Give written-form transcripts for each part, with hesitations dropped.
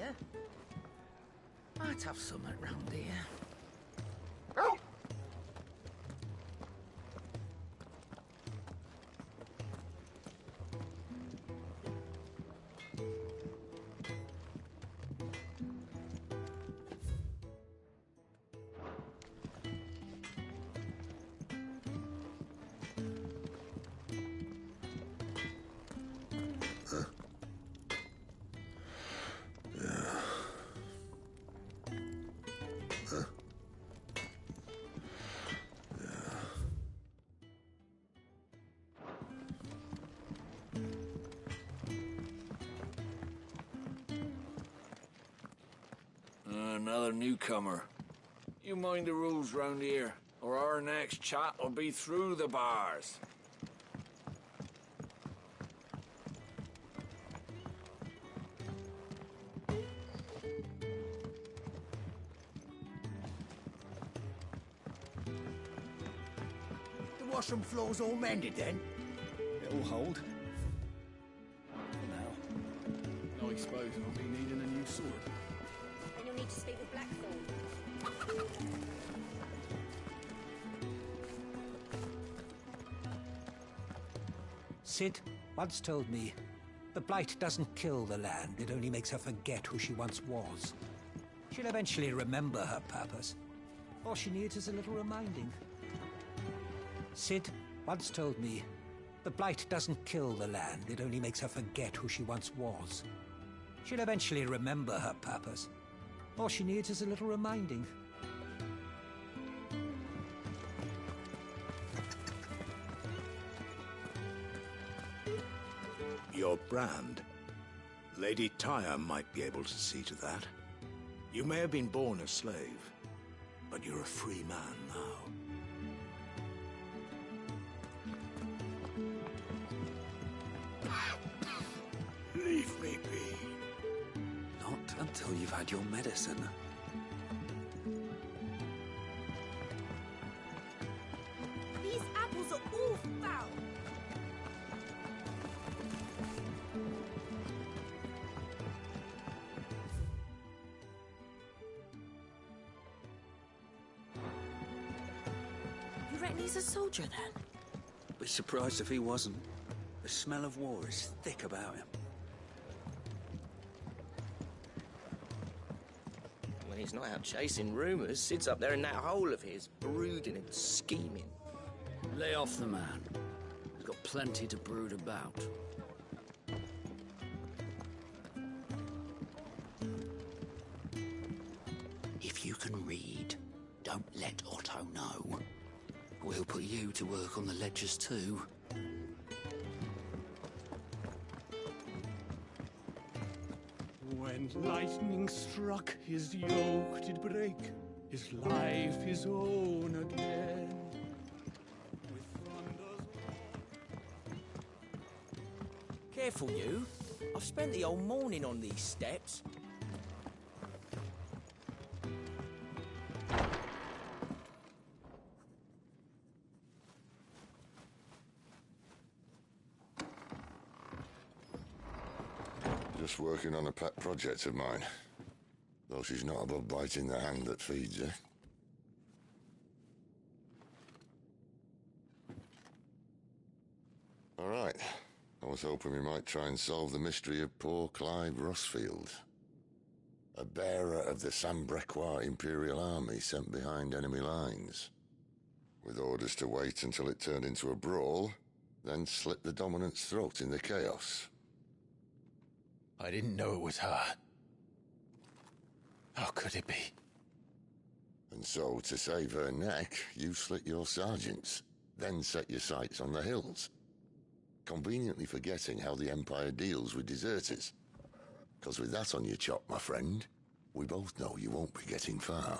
there. Might have something round here. Another newcomer. You mind the rules round here, or our next chat will be through the bars. The washroom floor's all mended then? It'll hold. For now. I suppose I'll be needing a new sword. Then you'll need to speak with Blackthorn. Sid once told me, the blight doesn't kill the land, it only makes her forget who she once was. She'll eventually remember her purpose. All she needs is a little reminding. Sid once told me, the blight doesn't kill the land, it only makes her forget who she once was. She'll eventually remember her purpose. All she needs is a little reminding. Your brand. Lady Tyre might be able to see to that. You may have been born a slave, but you're a free man now. Leave me be. Not until you've had your medicine. These apples are all foul. You reckon he's a soldier then? Be surprised if he wasn't. The smell of war is thick about him. When he's not out chasing rumours, Sid's up there in that hole of his, brooding and scheming. Lay off the man. He's got plenty to brood about. If you can read, don't let Otto know. We'll put you to work on the ledgers too. When lightning struck, his yoke did break, his life his own again. With thunder's... Careful, you. I've spent the whole morning on these steps. Just working on a pet project of mine. Though she's not above biting the hand that feeds her. All right. I was hoping we might try and solve the mystery of poor Clive Rossfield. A bearer of the Sambrequois Imperial Army sent behind enemy lines. With orders to wait until it turned into a brawl, then slit the dominant's throat in the chaos. I didn't know it was her. How could it be? And so, to save her neck, you slit your sergeants, then set your sights on the hills. Conveniently forgetting how the Empire deals with deserters. Because with that on your chop, my friend, we both know you won't be getting far.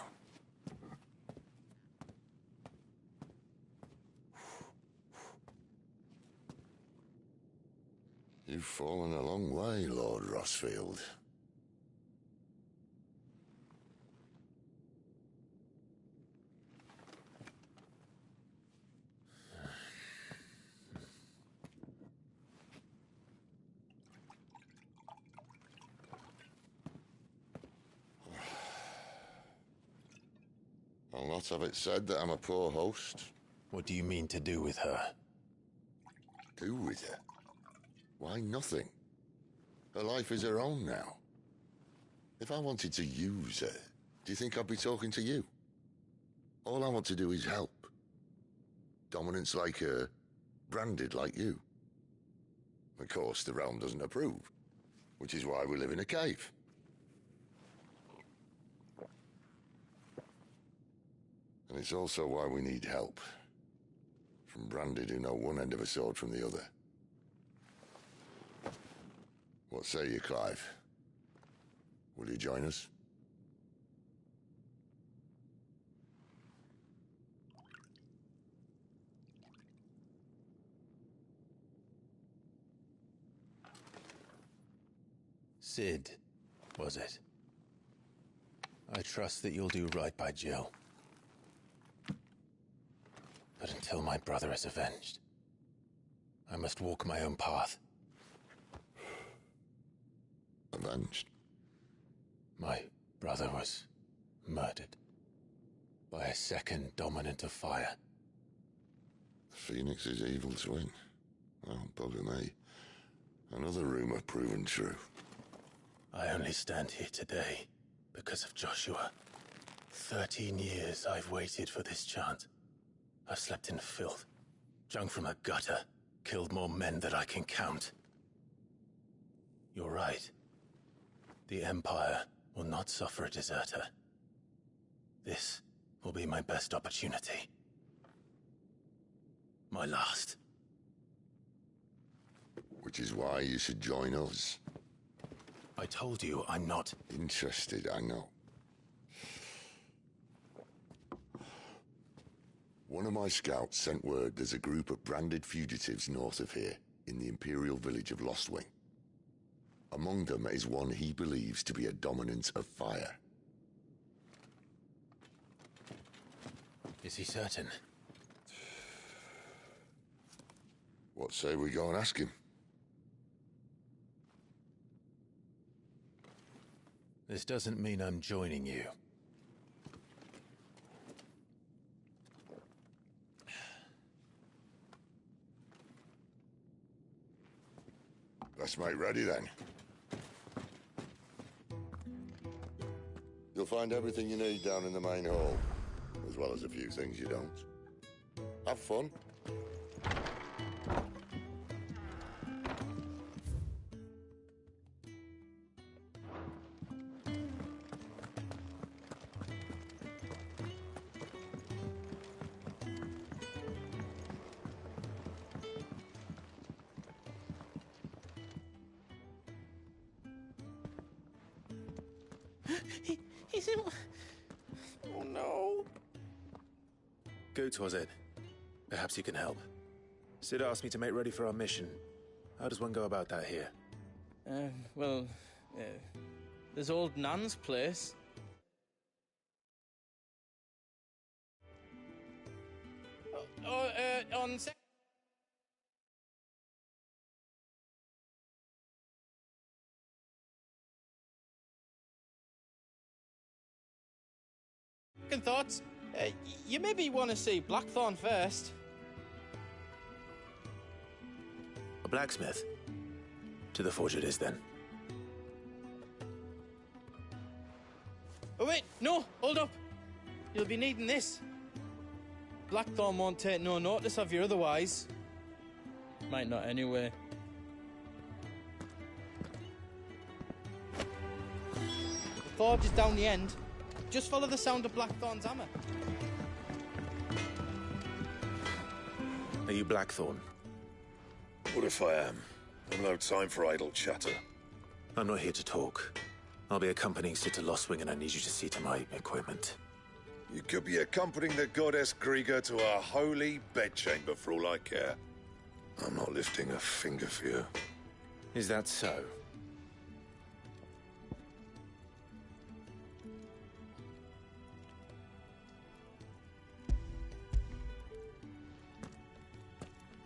You've fallen a long way, Lord Rossfield. not have it said that I'm a poor host. What do you mean to do with her? Do with her? Why, nothing. Her life is her own now. If I wanted to use her, do you think I'd be talking to you? All I want to do is help. Dominants like her, branded like you. Of course, the realm doesn't approve, which is why we live in a cave. And it's also why we need help. From branded who know one end of a sword from the other. What say you, Clive? Will you join us? Sid, was it? I trust that you'll do right by Jill. But until my brother is avenged, I must walk my own path. Avenged? My brother was murdered by a second dominant of fire. Phoenix's evil twin. Well, bugger me. Another rumor proven true. I only stand here today because of Joshua. 13 years I've waited for this chance. I've slept in filth, drunk from a gutter, killed more men than I can count. You're right. The Empire will not suffer a deserter. This will be my best opportunity. My last. Which is why you should join us. I told you I'm not interested, I know. One of my scouts sent word there's a group of branded fugitives north of here, in the Imperial village of Lostwing. Among them is one he believes to be a dominant of fire. Is he certain? What say we go and ask him? This doesn't mean I'm joining you. Let's make ready then. You'll find everything you need down in the main hall, as well as a few things you don't. Have fun. He's in... Oh, no. Goots, was it? Perhaps you can help. Sid asked me to make ready for our mission. How does one go about that here? Well, there's old Nan's place. On second thoughts, you maybe want to see Blackthorn first. A blacksmith? To the forge it is, then. Oh, wait, no, hold up. You'll be needing this. Blackthorn won't take no notice of you otherwise. Might not anyway. The forge is down the end. Just follow the sound of Blackthorn's hammer. Are you Blackthorn? What if I am? I've no time for idle chatter. I'm not here to talk. I'll be accompanying Sid to Lostwing, and I need you to see to my equipment. You could be accompanying the goddess Krieger to a holy bedchamber for all I care. I'm not lifting a finger for you. Is that so?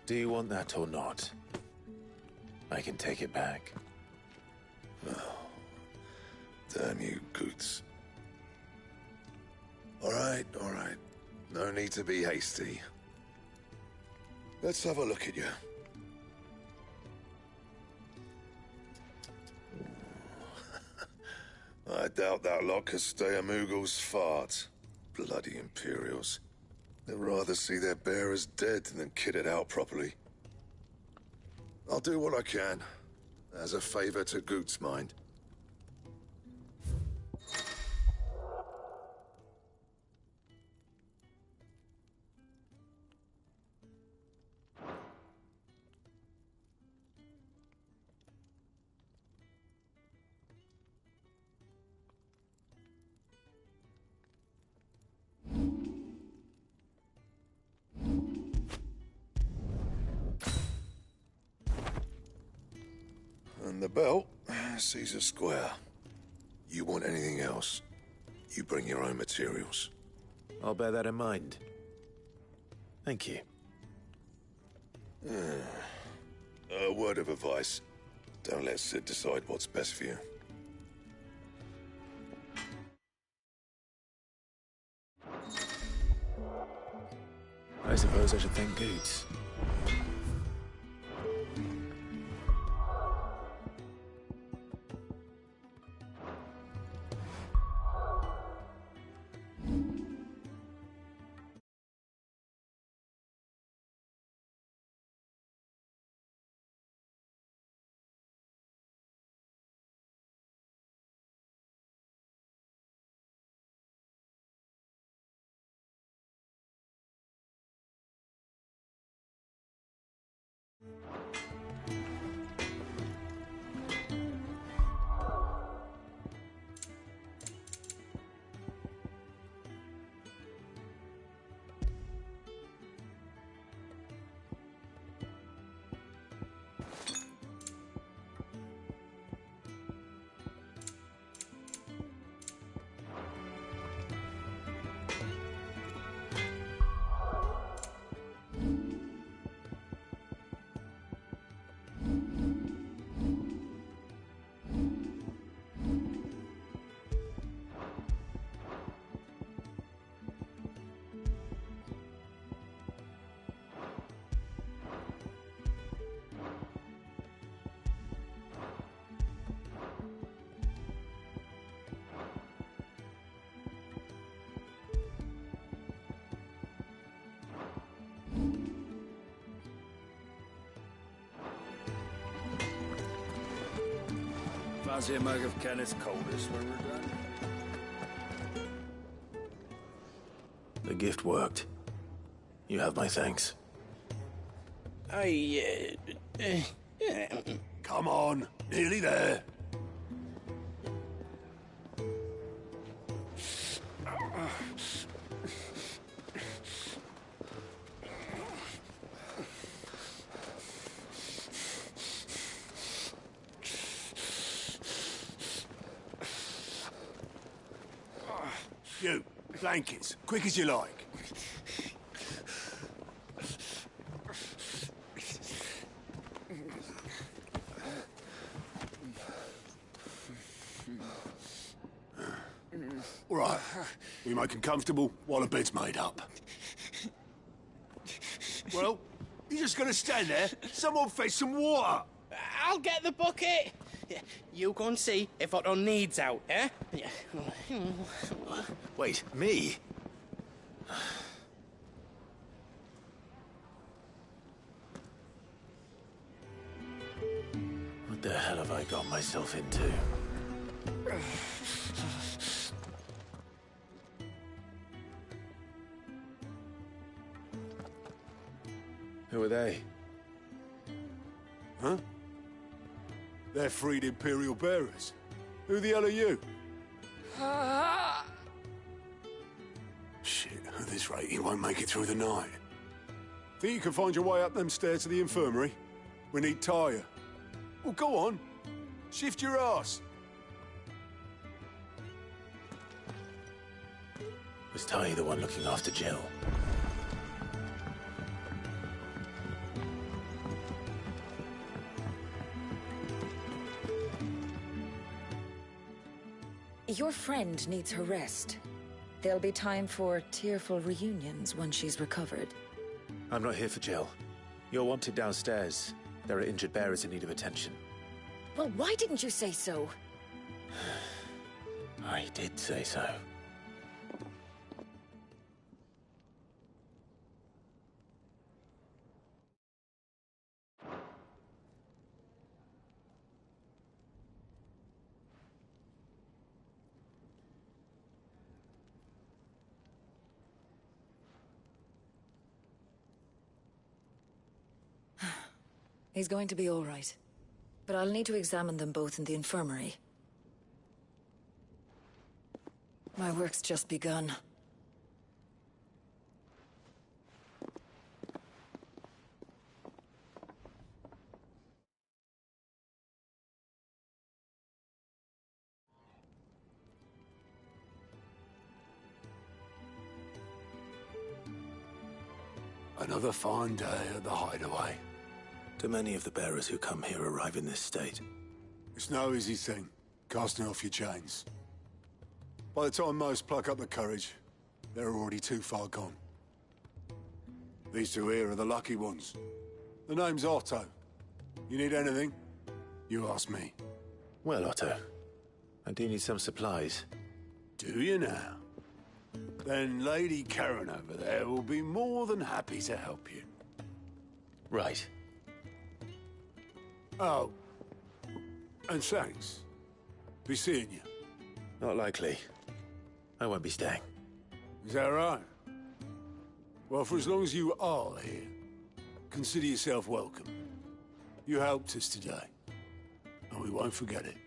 Do you want that or not? I can take it back. Oh, damn you, Goots. All right. No need to be hasty. Let's have a look at you. I doubt that lot could stay a Moogle's fart. Bloody Imperials. They'd rather see their bearers dead than kitted out properly. I'll do what I can, as a favor to Goot's mind. And the belt sees a square. You want anything else, you bring your own materials. I'll bear that in mind. Thank you. A word of advice. Don't let Sid decide what's best for you. I suppose I should thank Goots. Fancy a mug of Kenneth's coldest when we're done? The gift worked. You have my thanks. Come on, nearly there. You, blankets, quick as you like. All right, we make 'em comfortable while the bed's made up. Well, you just gonna stand there? Someone fetch some water. I'll get the bucket. You go and see if Otto needs out, eh? Wait, me? What the hell have I got myself into? Who are they? Huh? They're freed Imperial bearers. Who the hell are you? Shit, at this rate, he won't make it through the night. Think you can find your way up them stairs to the infirmary? We need Tyre. Well, go on. Shift your ass. Was Ty the one looking after Jill? Your friend needs her rest. There'll be time for tearful reunions when she's recovered. I'm not here for Jill. You're wanted downstairs. There are injured bearers in need of attention. Well, why didn't you say so? I did say so. He's going to be all right. But I'll need to examine them both in the infirmary. My work's just begun. Another fine day at the hideaway. Do many of the bearers who come here arrive in this state? It's no easy thing, casting off your chains. By the time most pluck up the courage, they're already too far gone. These two here are the lucky ones. The name's Otto. You need anything? You ask me. Well, Otto, I do need some supplies. Do you now? Then Lady Karen over there will be more than happy to help you. Right. Oh. And thanks. Be seeing you. Not likely. I won't be staying. Is that right? Well, for as long as you are here, consider yourself welcome. You helped us today, and we won't forget it.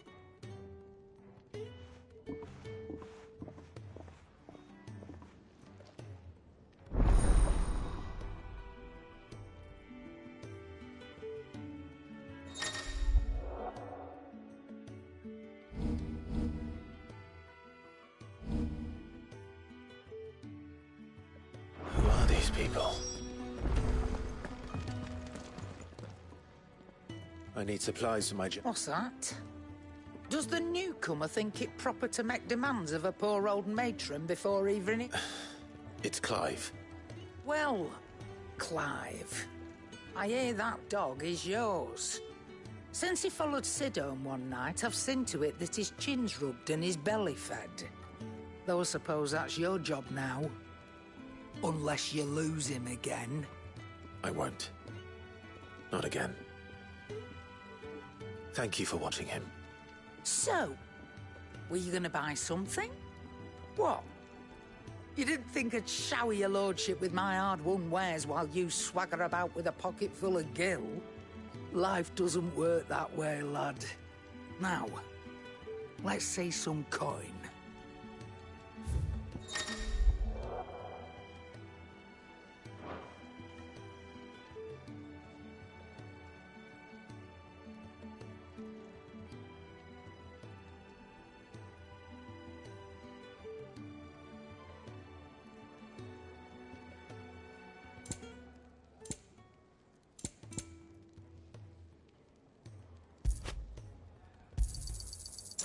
Who are these people? I need supplies for my What's that? Does the newcomer think it proper to make demands of a poor old matron before even it... It's Clive. Well, Clive, I hear that dog is yours. Since he followed Sid home one night, I've seen to it that his chin's rubbed and his belly fed. Though I suppose that's your job now. Unless you lose him again. I won't. Not again. Thank you for watching him. So, were you gonna buy something? What? You didn't think I'd shower your lordship with my hard-won wares while you swagger about with a pocket full of gil? Life doesn't work that way, lad. Now, let's see some coin.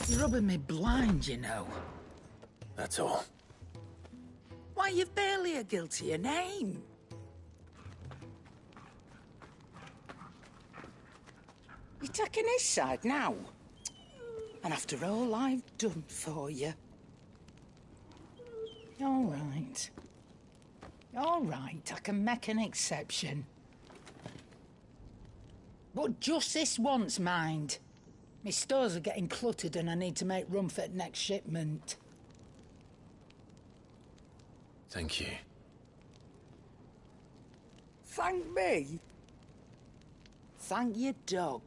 You're rubbing me blind, you know. That's all. Why, you've barely a guiltier name. You're taking his side now? And after all I've done for you. All right. All right, I can make an exception. But just this once, mind. My stores are getting cluttered and I need to make room for the next shipment. Thank you. Thank me? Thank your dog.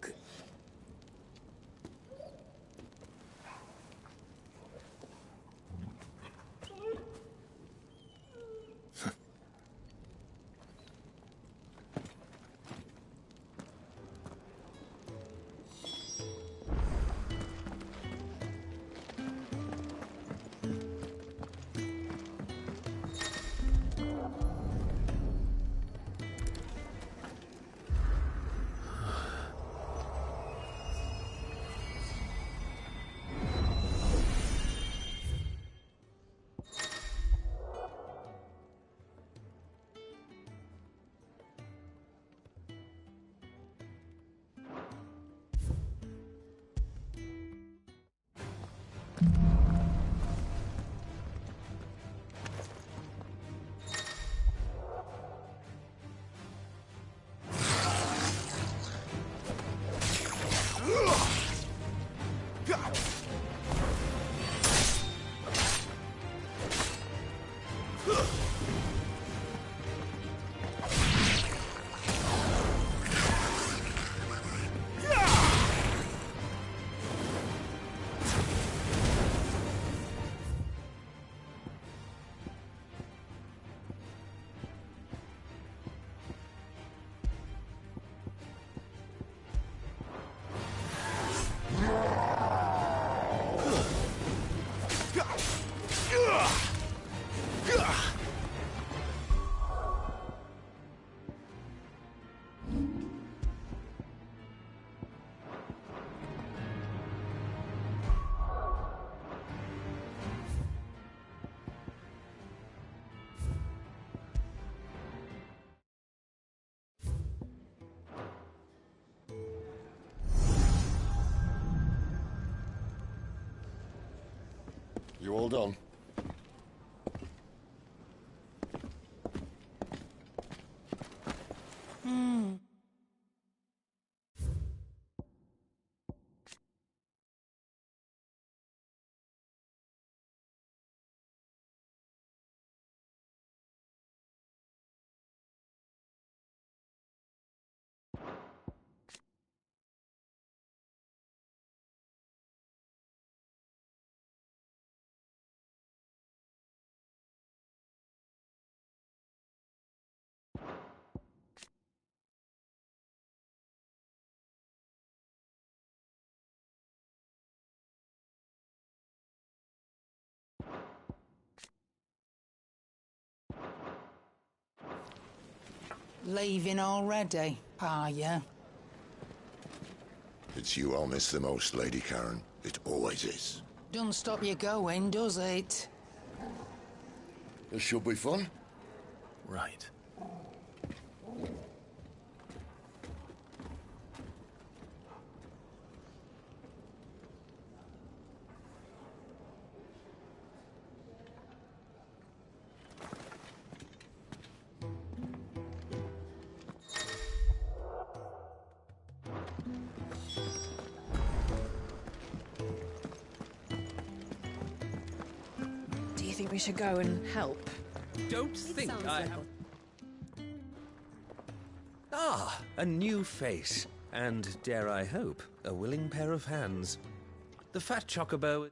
You all done? Leaving already, are you? It's you I'll miss the most, Lady Karen. It always is. Don't stop you going, does it? This should be fun. Right. Do you think we should go and help? Don't think I have... Ah, a new face. And, dare I hope, a willing pair of hands. The fat chocobo...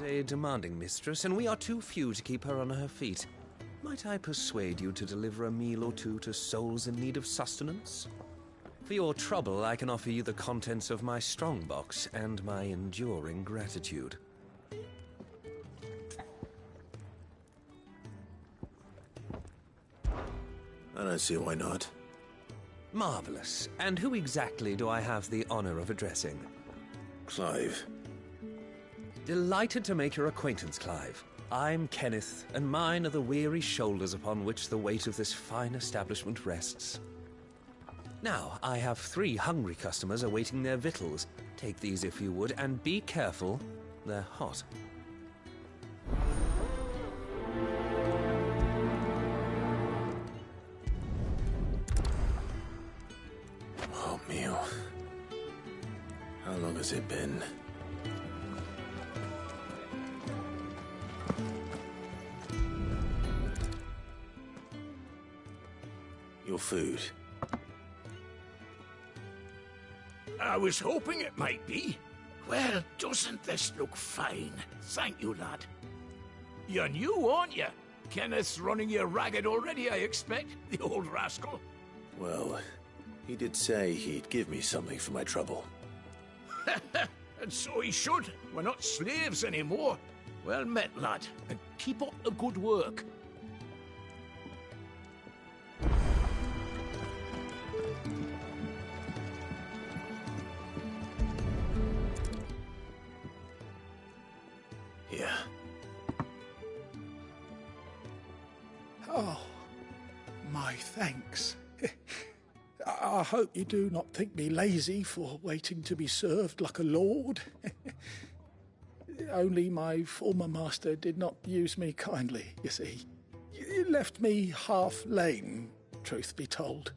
a demanding mistress, and we are too few to keep her on her feet. Might I persuade you to deliver a meal or two to souls in need of sustenance? For your trouble, I can offer you the contents of my strongbox and my enduring gratitude. I don't see why not. Marvelous. And who exactly do I have the honor of addressing? Clive. Delighted to make your acquaintance, Clive. I'm Kenneth, and mine are the weary shoulders upon which the weight of this fine establishment rests. Now, I have 3 hungry customers awaiting their victuals. Take these if you would, and be careful, they're hot. Oh, meal. How long has it been? Your food. I was hoping it might be. Well, doesn't this look fine? Thank you, lad. You're new, aren't you? Kenneth's running you ragged already, I expect, the old rascal. Well, he did say he'd give me something for my trouble. And so he should. We're not slaves anymore. Well met, lad, and keep up the good work. Here. Oh, my thanks. I hope you do not think me lazy for waiting to be served like a lord. Only my former master did not use me kindly, you see. He left me half lame, truth be told.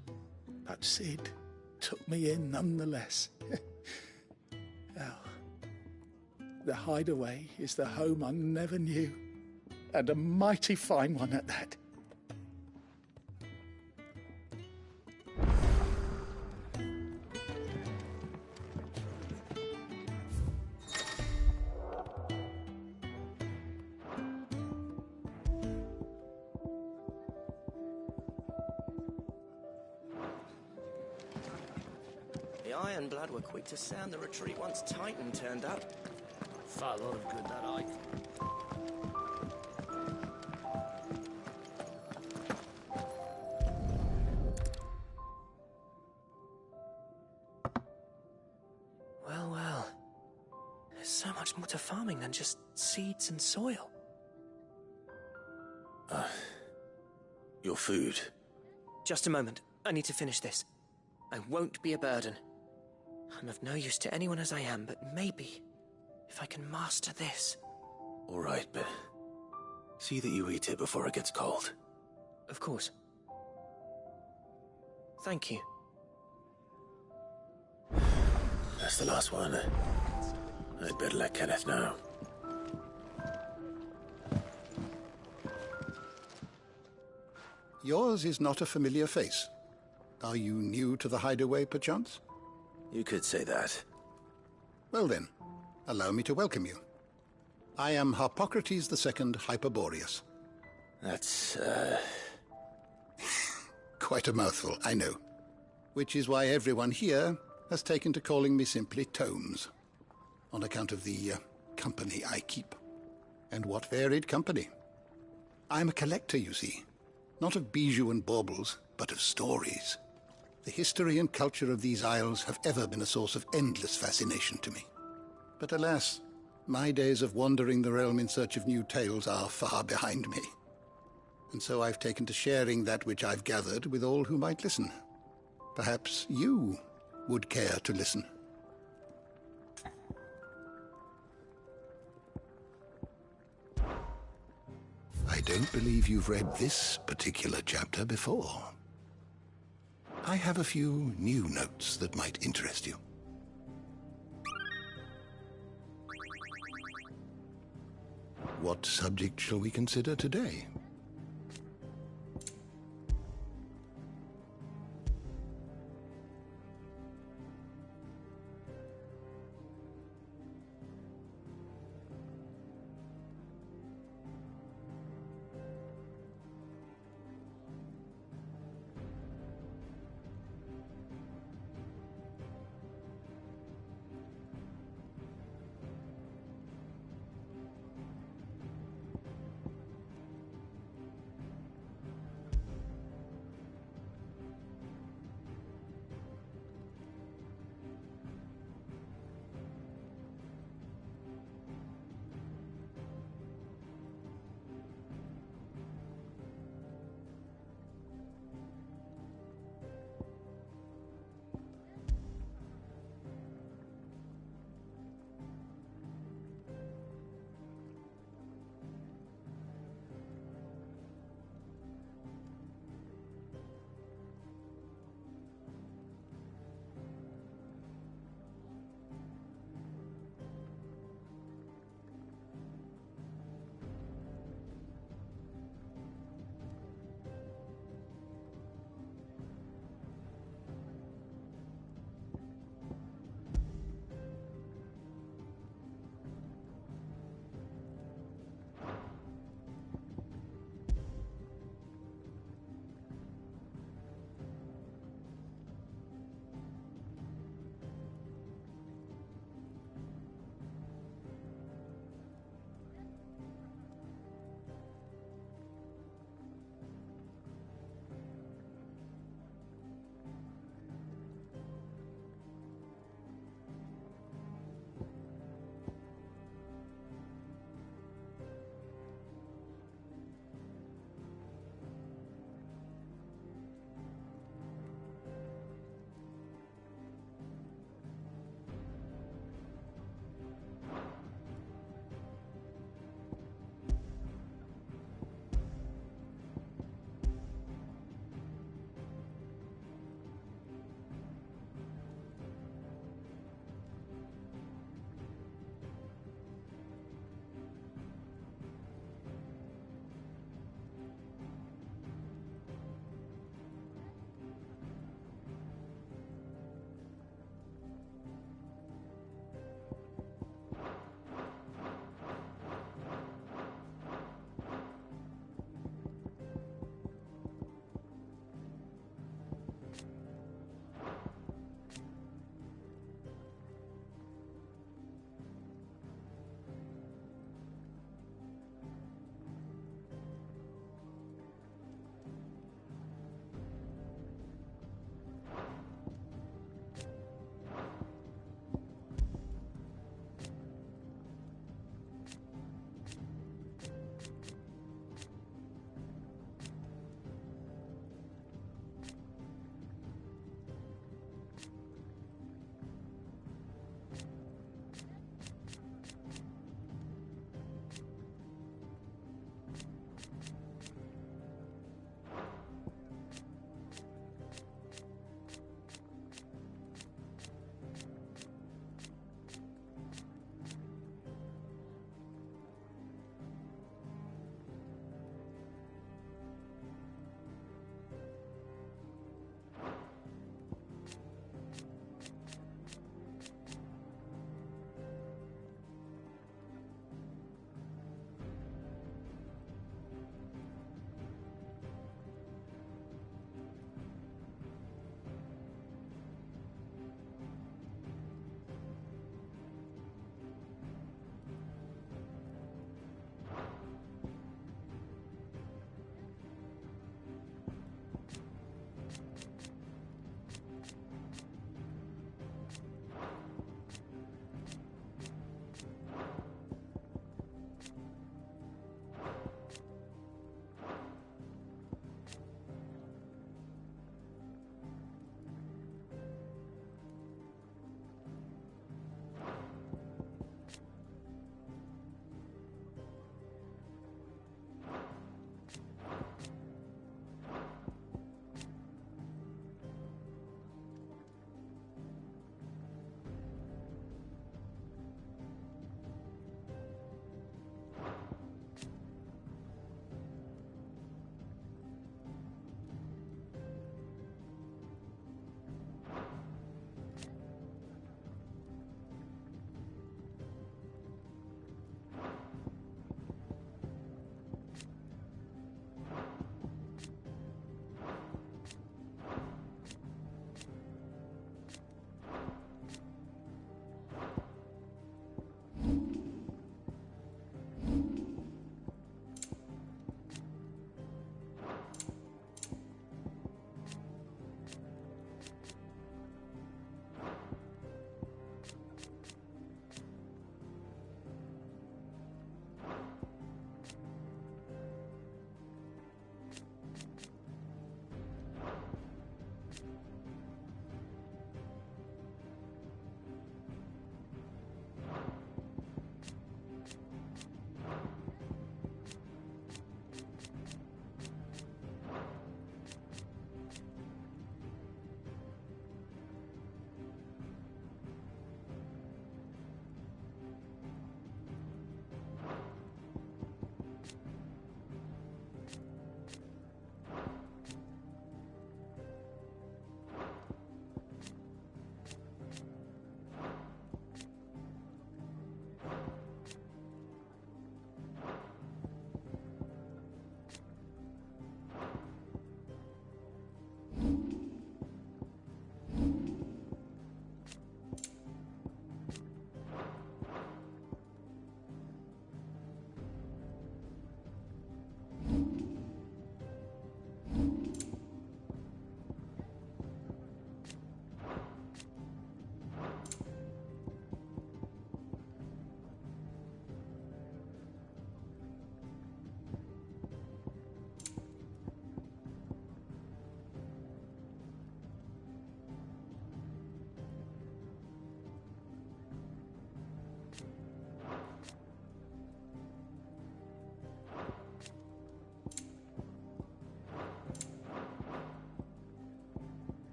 But Sid took me in nonetheless. Well, the hideaway is the home I never knew, and a mighty fine one at that. The Ironblood were quick to sound the retreat once Titan turned up. Fat lot of good, that eye. Well, well. There's so much more to farming than just seeds and soil. Your food. Just a moment. I need to finish this. I won't be a burden. I'm of no use to anyone as I am, but maybe if I can master this. All right, but see that you eat it before it gets cold. Of course. Thank you. That's the last one. I'd better let Kenneth know. Yours is not a familiar face. Are you new to the hideaway, perchance? You could say that. Well then, allow me to welcome you. I am Harpocrates II Hyperboreus. That's, Quite a mouthful, I know. Which is why everyone here has taken to calling me simply Tomes, on account of the company I keep. And what varied company. I'm a collector, you see. Not of bijou and baubles, but of stories. The history and culture of these isles have ever been a source of endless fascination to me. But alas, my days of wandering the realm in search of new tales are far behind me. And so I've taken to sharing that which I've gathered with all who might listen. Perhaps you would care to listen. I don't believe you've read this particular chapter before. I have a few new notes that might interest you. What subject shall we consider today?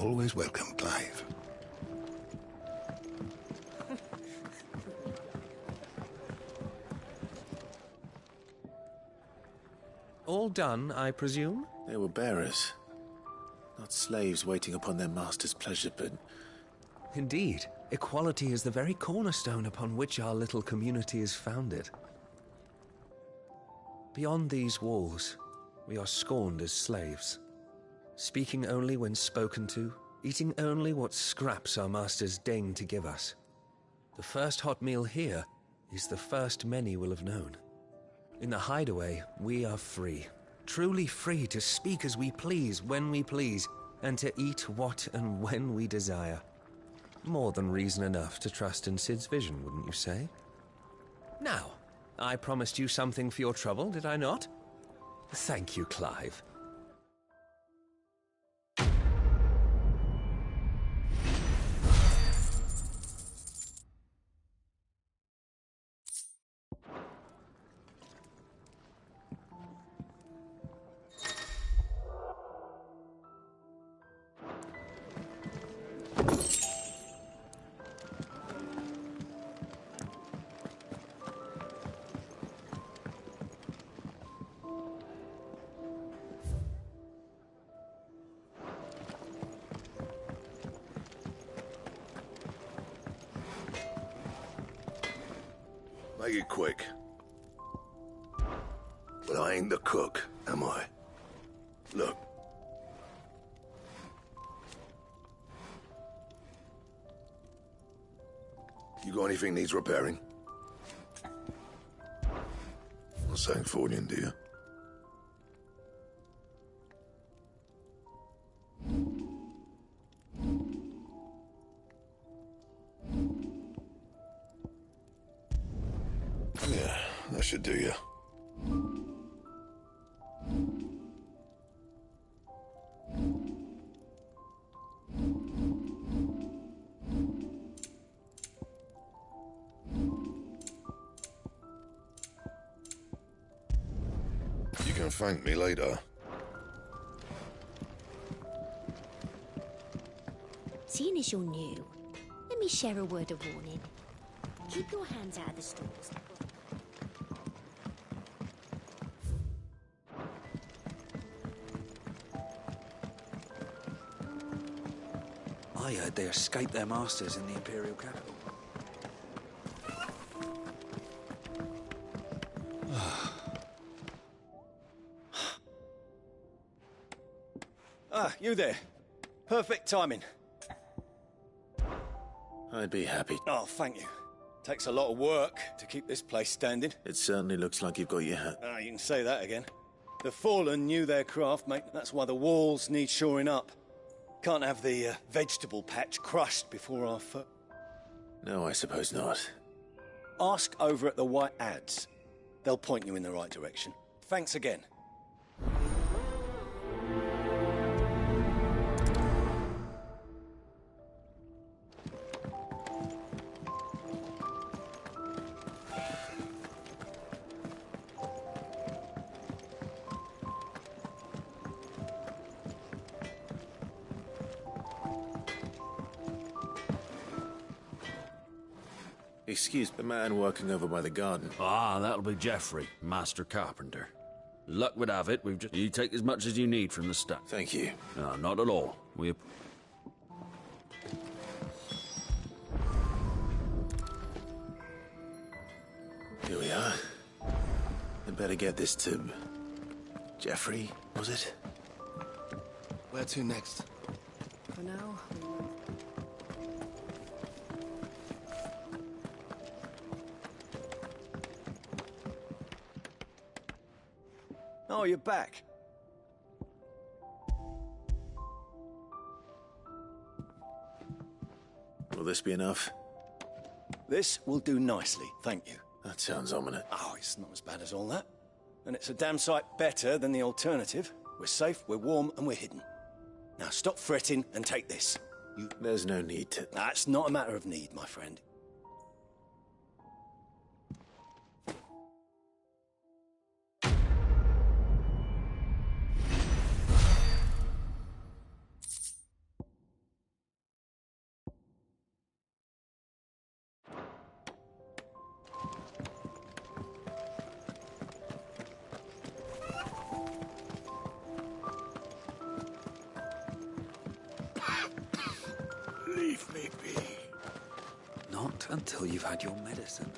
always welcome, Clive. All done, I presume? They were bearers. Not slaves waiting upon their master's pleasure, but... Indeed. Equality is the very cornerstone upon which our little community is founded. Beyond these walls, we are scorned as slaves. Speaking only when spoken to, eating only what scraps our masters deign to give us. The first hot meal here is the first many will have known. In the hideaway, we are free. Truly free to speak as we please, when we please, and to eat what and when we desire. More than reason enough to trust in Sid's vision, wouldn't you say? Now, I promised you something for your trouble, did I not? Thank you, Clive. Make it quick. But I ain't the cook, am I? Look. You got anything needs repairing? Not saying fortune, do you? Yeah, that should do you. You can thank me later. Seeing as you're new, let me share a word of warning. Keep your hands out of the stores. I heard they escaped their masters in the Imperial capital. Ah, you there. Perfect timing. I'd be happy. Oh, thank you. Takes a lot of work to keep this place standing. It certainly looks like you've got your hat. Ah, you can say that again. The Fallen knew their craft, mate. That's why the walls need shoring up. Can't have the vegetable patch crushed before our foot. No, I suppose not. Ask over at the White Ads. They'll point you in the right direction. Thanks again. Excuse the man working over by the garden. Ah, that'll be Geoffrey, Master Carpenter. Luck would have it, we've just... You take as much as you need from the stock. Thank you. No, not at all. We... Here we are. I'd better get this to... Geoffrey, was it? Where to next? For now, Oh, you're back. Will this be enough? This will do nicely, thank you. That sounds ominous. Oh, it's not as bad as all that. And it's a damn sight better than the alternative. We're safe, we're warm, and we're hidden. Now stop fretting and take this. There's no need to... That's not a matter of need, my friend. until you've had your medicine.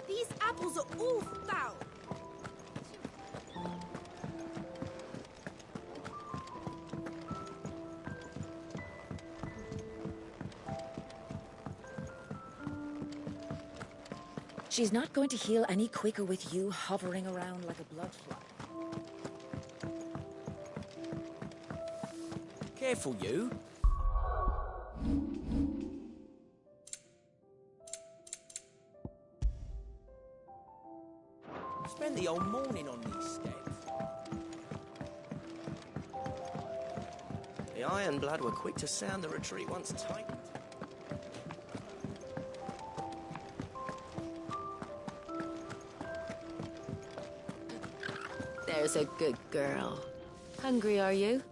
These apples are all foul. She's not going to heal any quicker with you hovering around like a bloodfly. Careful, you. Spend the whole morning on these steps. The Ironblood were quick to sound the retreat once tightened. There's a good girl. Hungry, are you?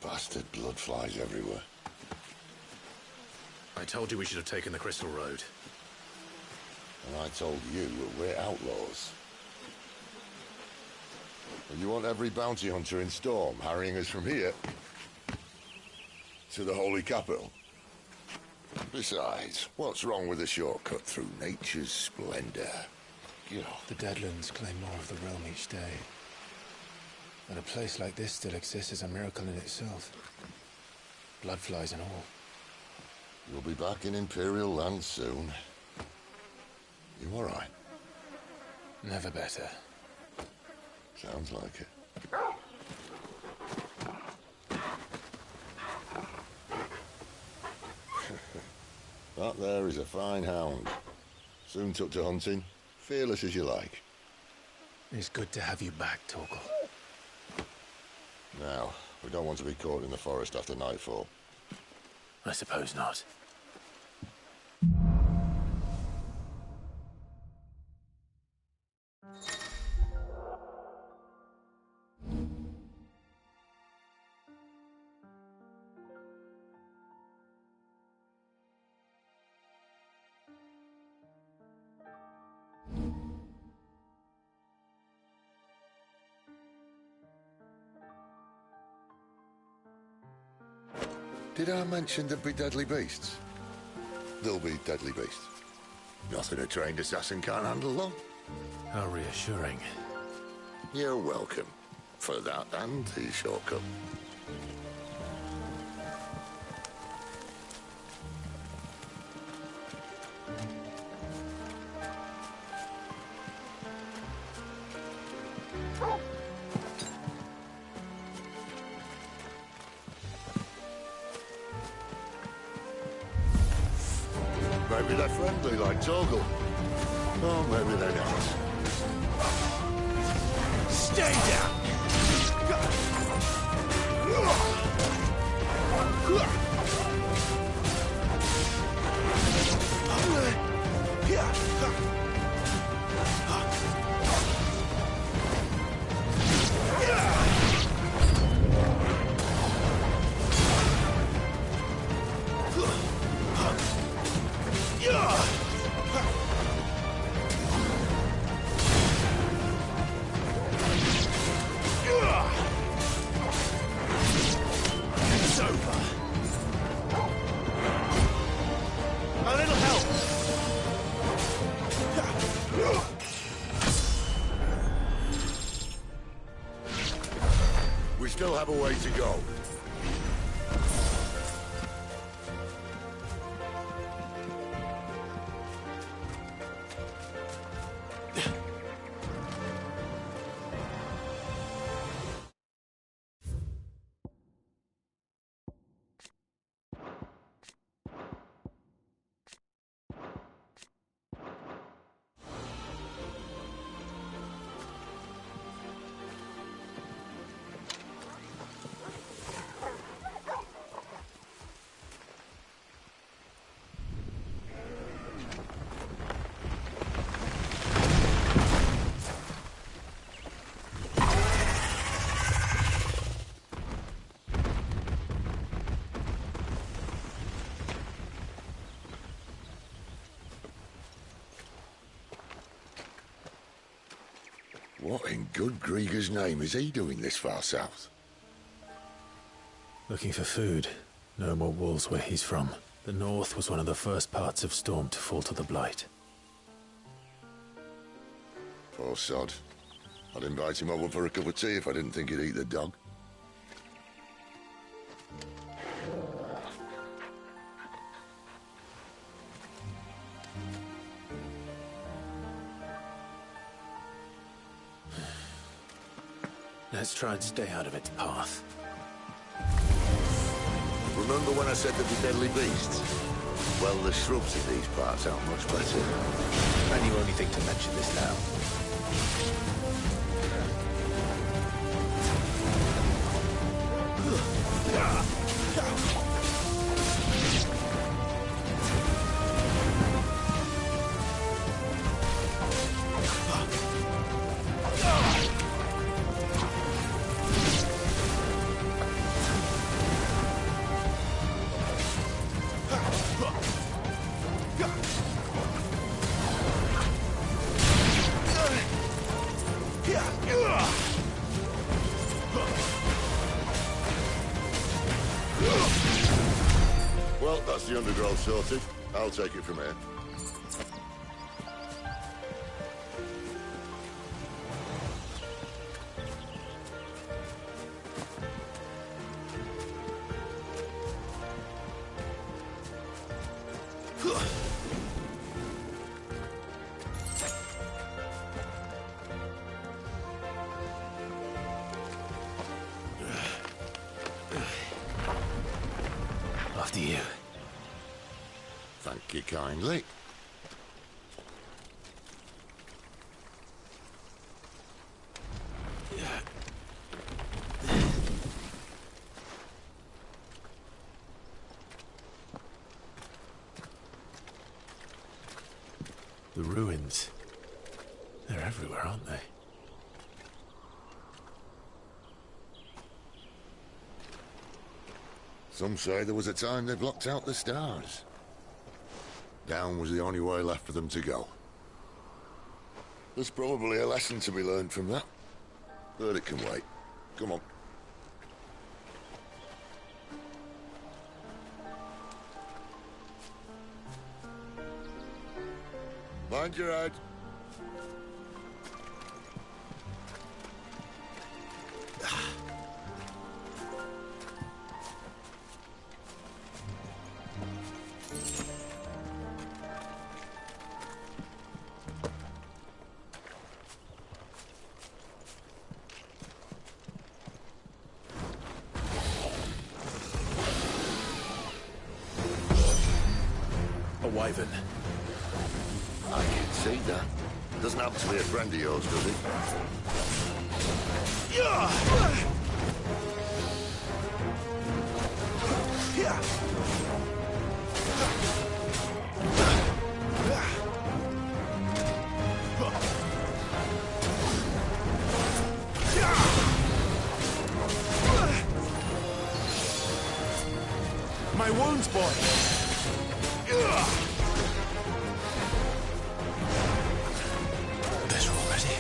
Bastard blood flies everywhere. I told you we should have taken the Crystal Road. And I told you that we're outlaws. And you want every bounty hunter in Storm harrying us from here to the Holy Capital? Besides, what's wrong with a shortcut through nature's splendor? The Deadlands claim more of the realm each day. And a place like this still exists is a miracle in itself. Bloodflies and all. You'll be back in Imperial land soon. You all right? Never better. Sounds like it. That there is a fine hound. Soon took to hunting. Fearless as you like. It's good to have you back, Torgal. Now, we don't want to be caught in the forest after nightfall. I suppose not. Did I mention there'd be deadly beasts? There'll be deadly beasts. Nothing a trained assassin can't handle, though. How reassuring. You're welcome. For that and his shortcut. Maybe they're friendly like Torgal. Or maybe they're not. Stay down! It's over. A little help. We still have a way to go. What in good Grieger's name is he doing this far south? Looking for food. No more wolves where he's from. The north was one of the first parts of Storm to fall to the Blight. Poor sod. I'd invite him over for a cup of tea if I didn't think he'd eat the dog. Let's try and stay out of its path. Remember when I said there'd be deadly beasts? Well, the shrubs in these parts aren't much better. And you only think to mention this now? Well, that's the undergrowth sorted. I'll take it from here. After you. Thank you kindly. The ruins. They're everywhere, aren't they? Some say there was a time they blocked out the stars. Down was the only way left for them to go. There's probably a lesson to be learned from that. But it can wait. Come on. Mind your head. A wyvern. I can see that. Doesn't happen to be a friend of yours, does he? My wounds, boy! Better already.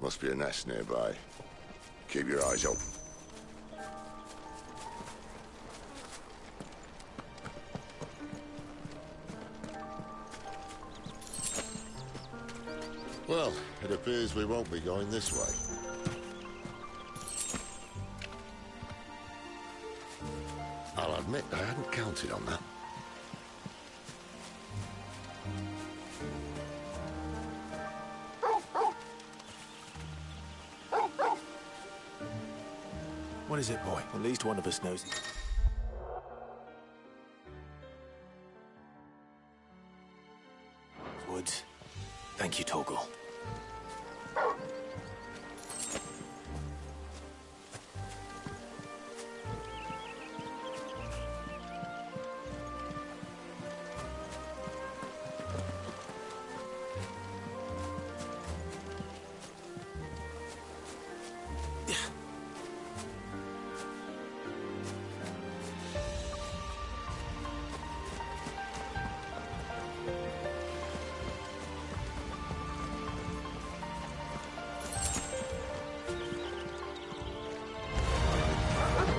Must be a nest nearby. Keep your eyes open. Well, it appears we won't be going this way. I'll admit I hadn't counted on that. What is it, boy? At least one of us knows it. Woods. Thank you, Torgal.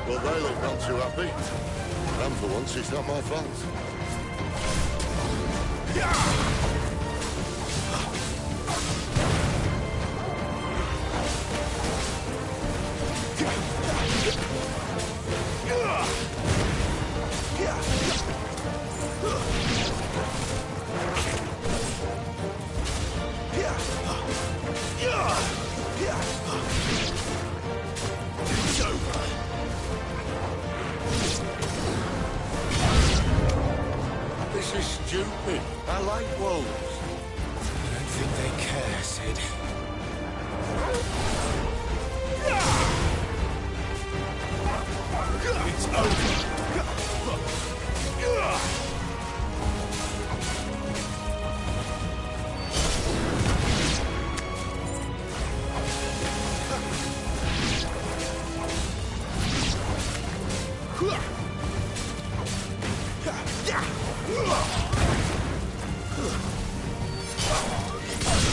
Well, they look not too happy. And for once, it's not my fault. This is stupid. I like wolves. I don't think they care, Sid. It's over.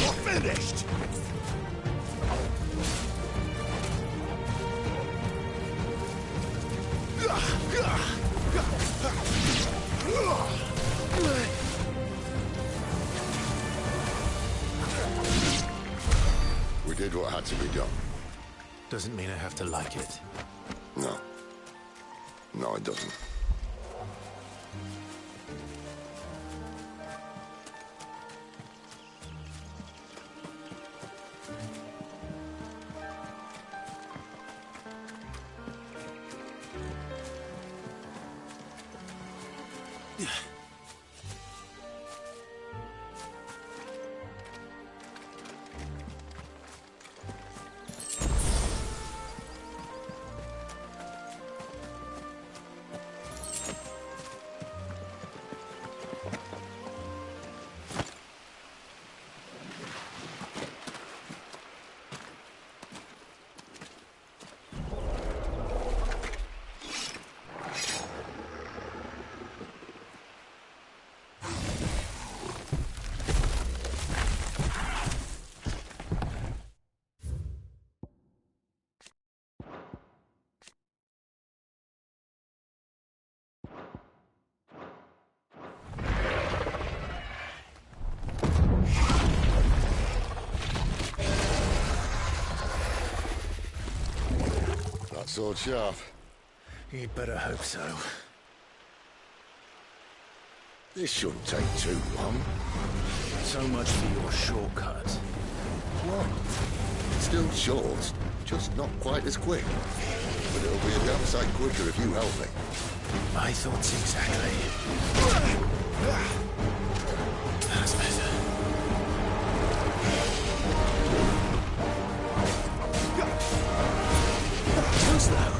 You're finished. We did what had to be done. Doesn't mean I have to like it. No. No, it doesn't. That sword sharp. You'd better hope so. This shouldn't take too long. So much for your shortcut. What? Still short, just not quite as quick. But it'll be a damn sight quicker if you help me. My thoughts exactly. That's better. Too slow.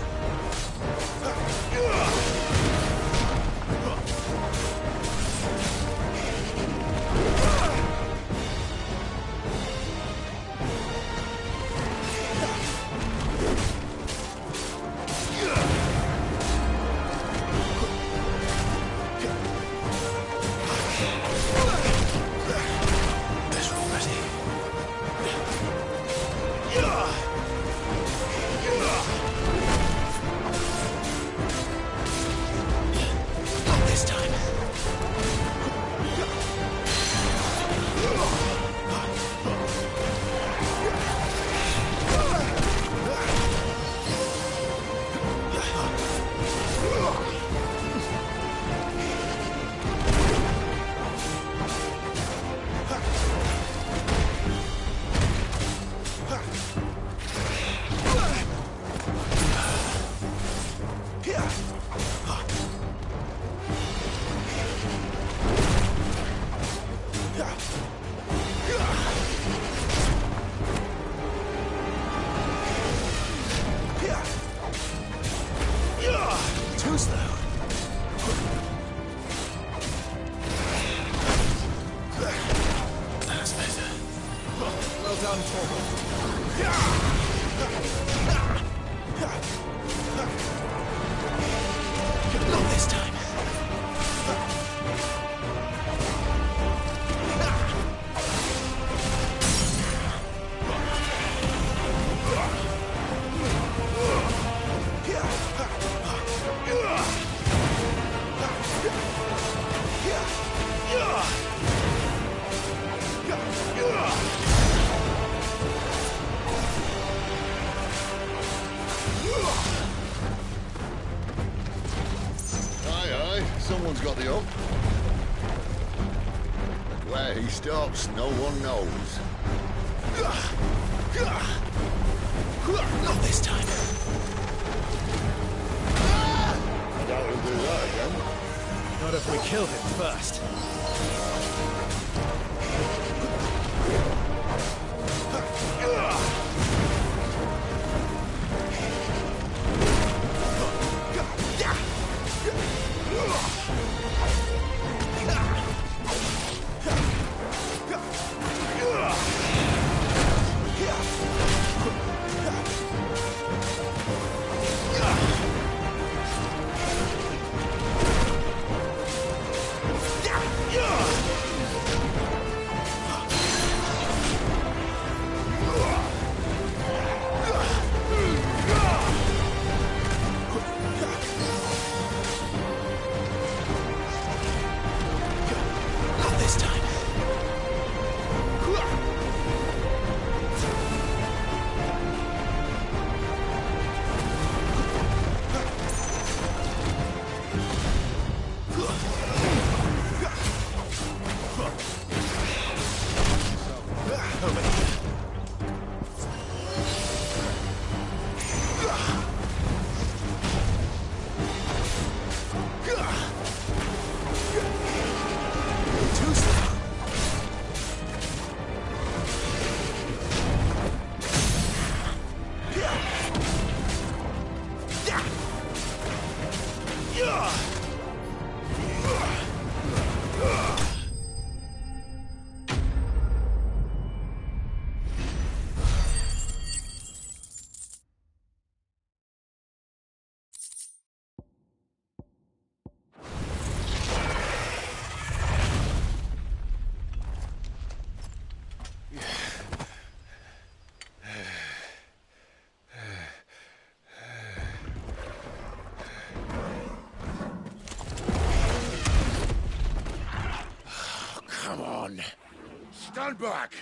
done talking. Not this time. Someone's got the up. And where he stops, no one knows. Not this time. I doubt he'll do that again. Not if we killed him first. Stand back!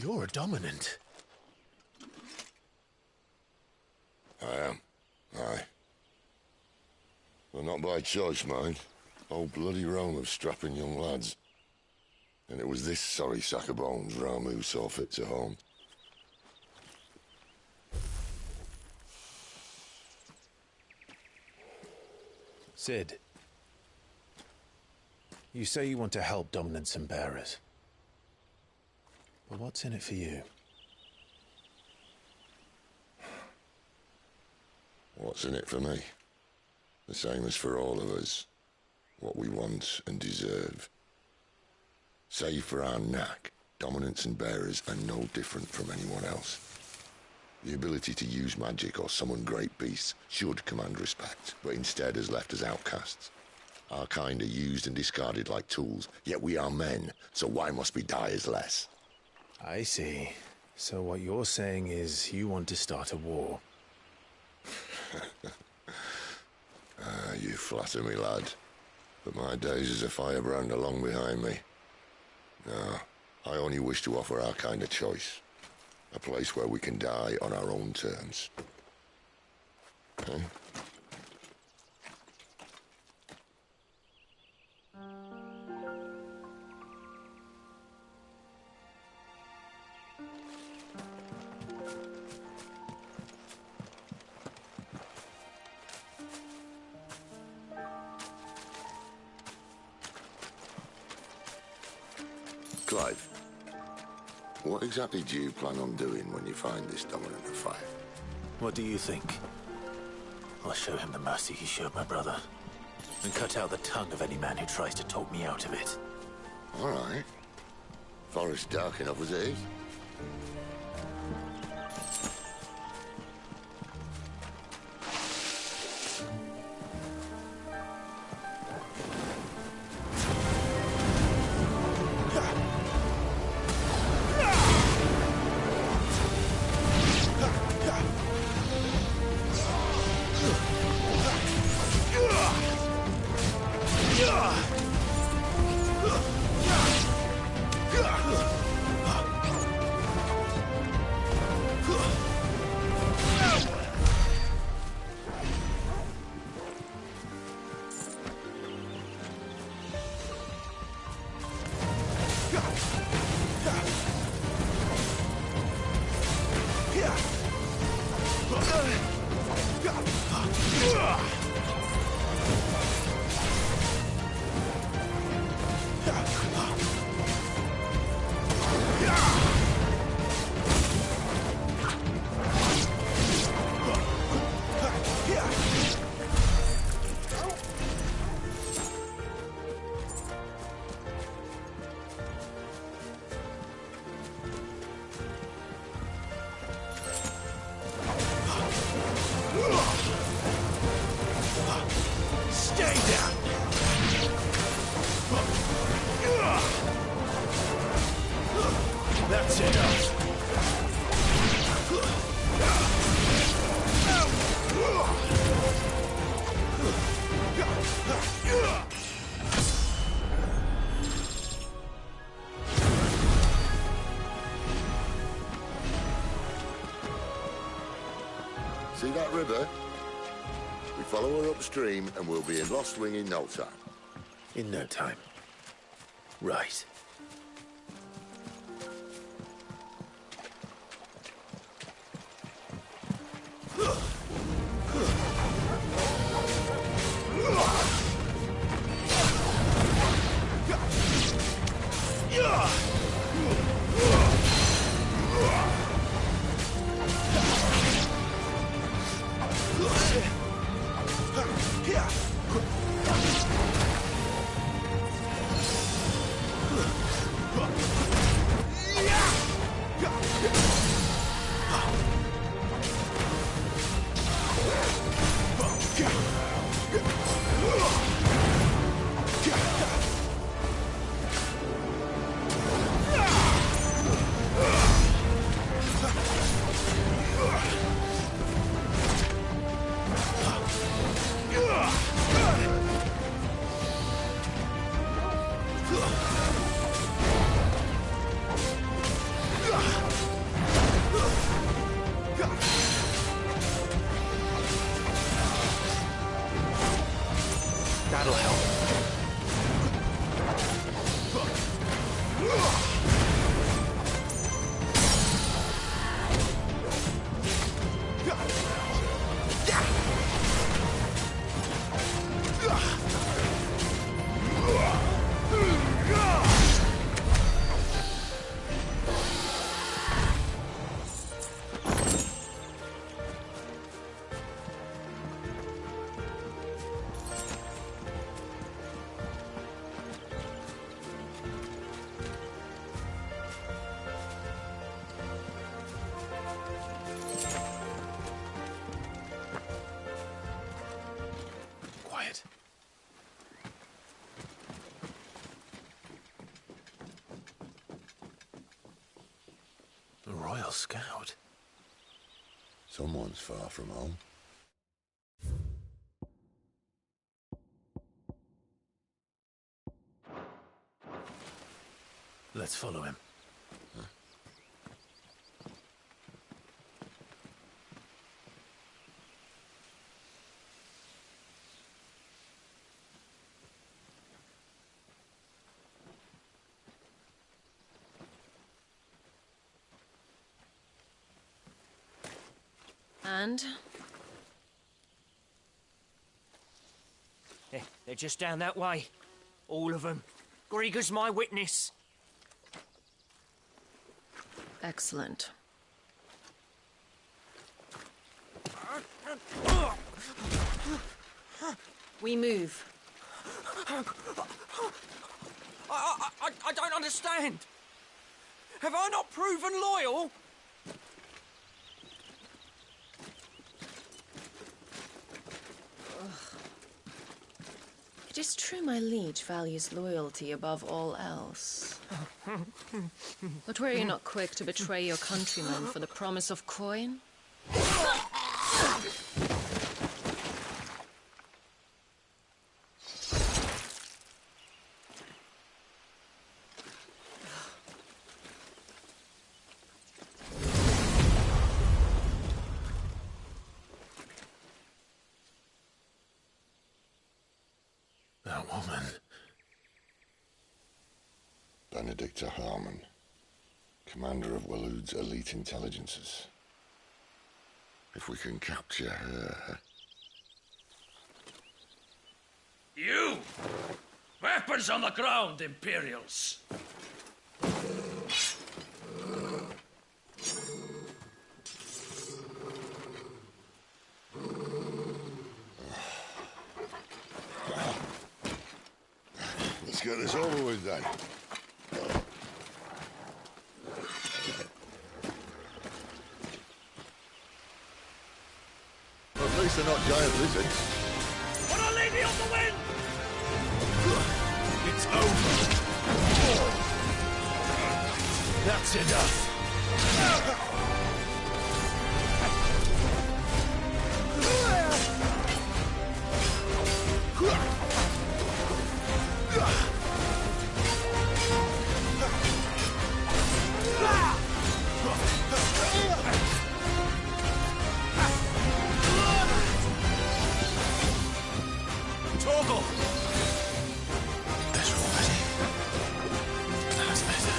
You're a dominant. I am. Aye. Well, not by choice, mind. Whole bloody realm of strapping young lads. And it was this sorry sack of bones Ramu saw fit to home. Sid, you say you want to help dominants and bearers. But what's in it for you? What's in it for me? The same as for all of us. What we want and deserve. Save for our knack, dominants and bearers are no different from anyone else. The ability to use magic or summon great beasts should command respect, but instead has left us outcasts. Our kind are used and discarded like tools, yet we are men, so why must we die as less? I see. So what you're saying is you want to start a war. You flatter me, lad. But my days as a firebrand are long behind me. No, I only wish to offer our kind a choice. A place where we can die on our own terms. Huh? Clive, what exactly do you plan on doing when you find this dominant of fire? What do you think? I'll show him the mercy he showed my brother, and cut out the tongue of any man who tries to talk me out of it. All right. Forest dark enough as it is. That's enough. See that river? We follow her upstream and we'll be in Lost Wing in no time. In no time. Right. That'll help. Quiet. A Royal Scout. Someone's far from home. Let's follow him. And? They're just down that way. All of them. Grieger's my witness. Excellent. We move. I don't understand. Have I not proven loyal? It is true my liege values loyalty above all else. But were you not quick to betray your countrymen for the promise of coin? That woman. Benedicta Harmon, commander of Waloed's elite intelligences. If we can capture her... You! Weapons on the ground, Imperials! Let's get this over with then. At least they're not giant lizards. Put a lady on the wind! It's over. That's enough. Torgal! Better already. That's better.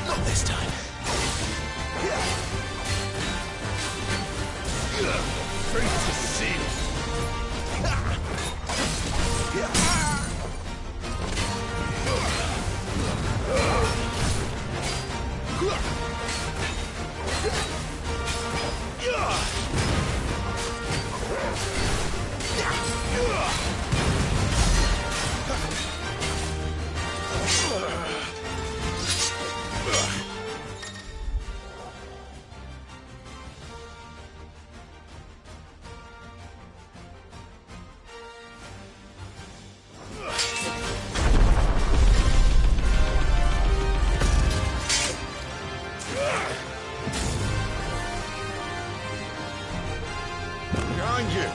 Not this time. Fate to seal. Behind you!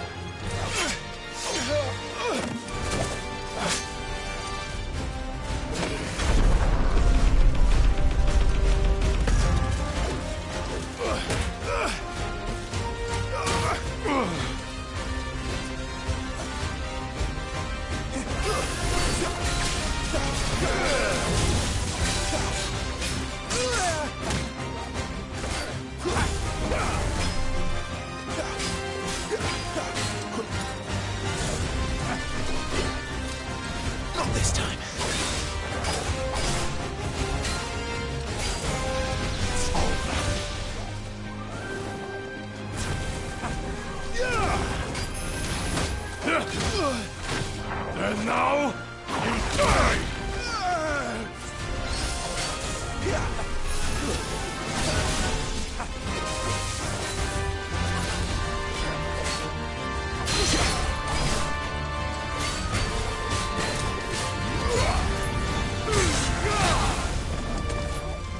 Not this time. And now, you die!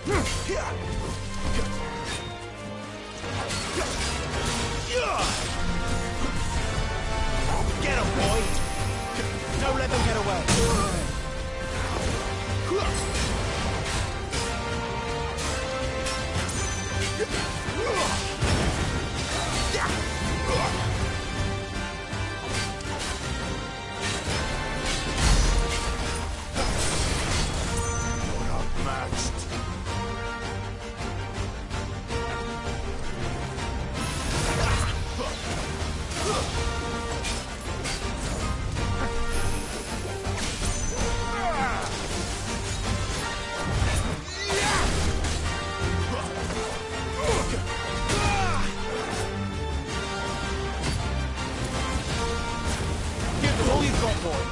Get him, boy! Don't let them get away! You're outmatched. Give them all you've got, boy!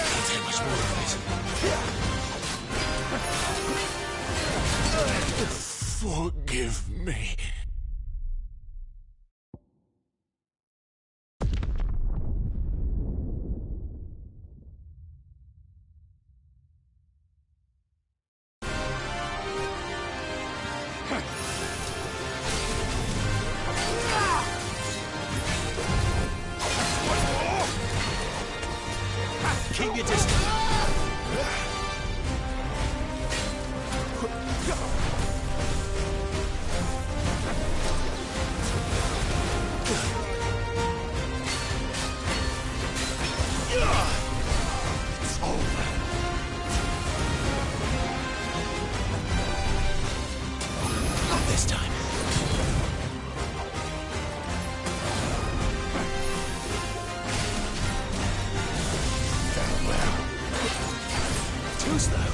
Can't take much more of it. Forgive me. Keep your distance! It's over. Not this time. Too slow.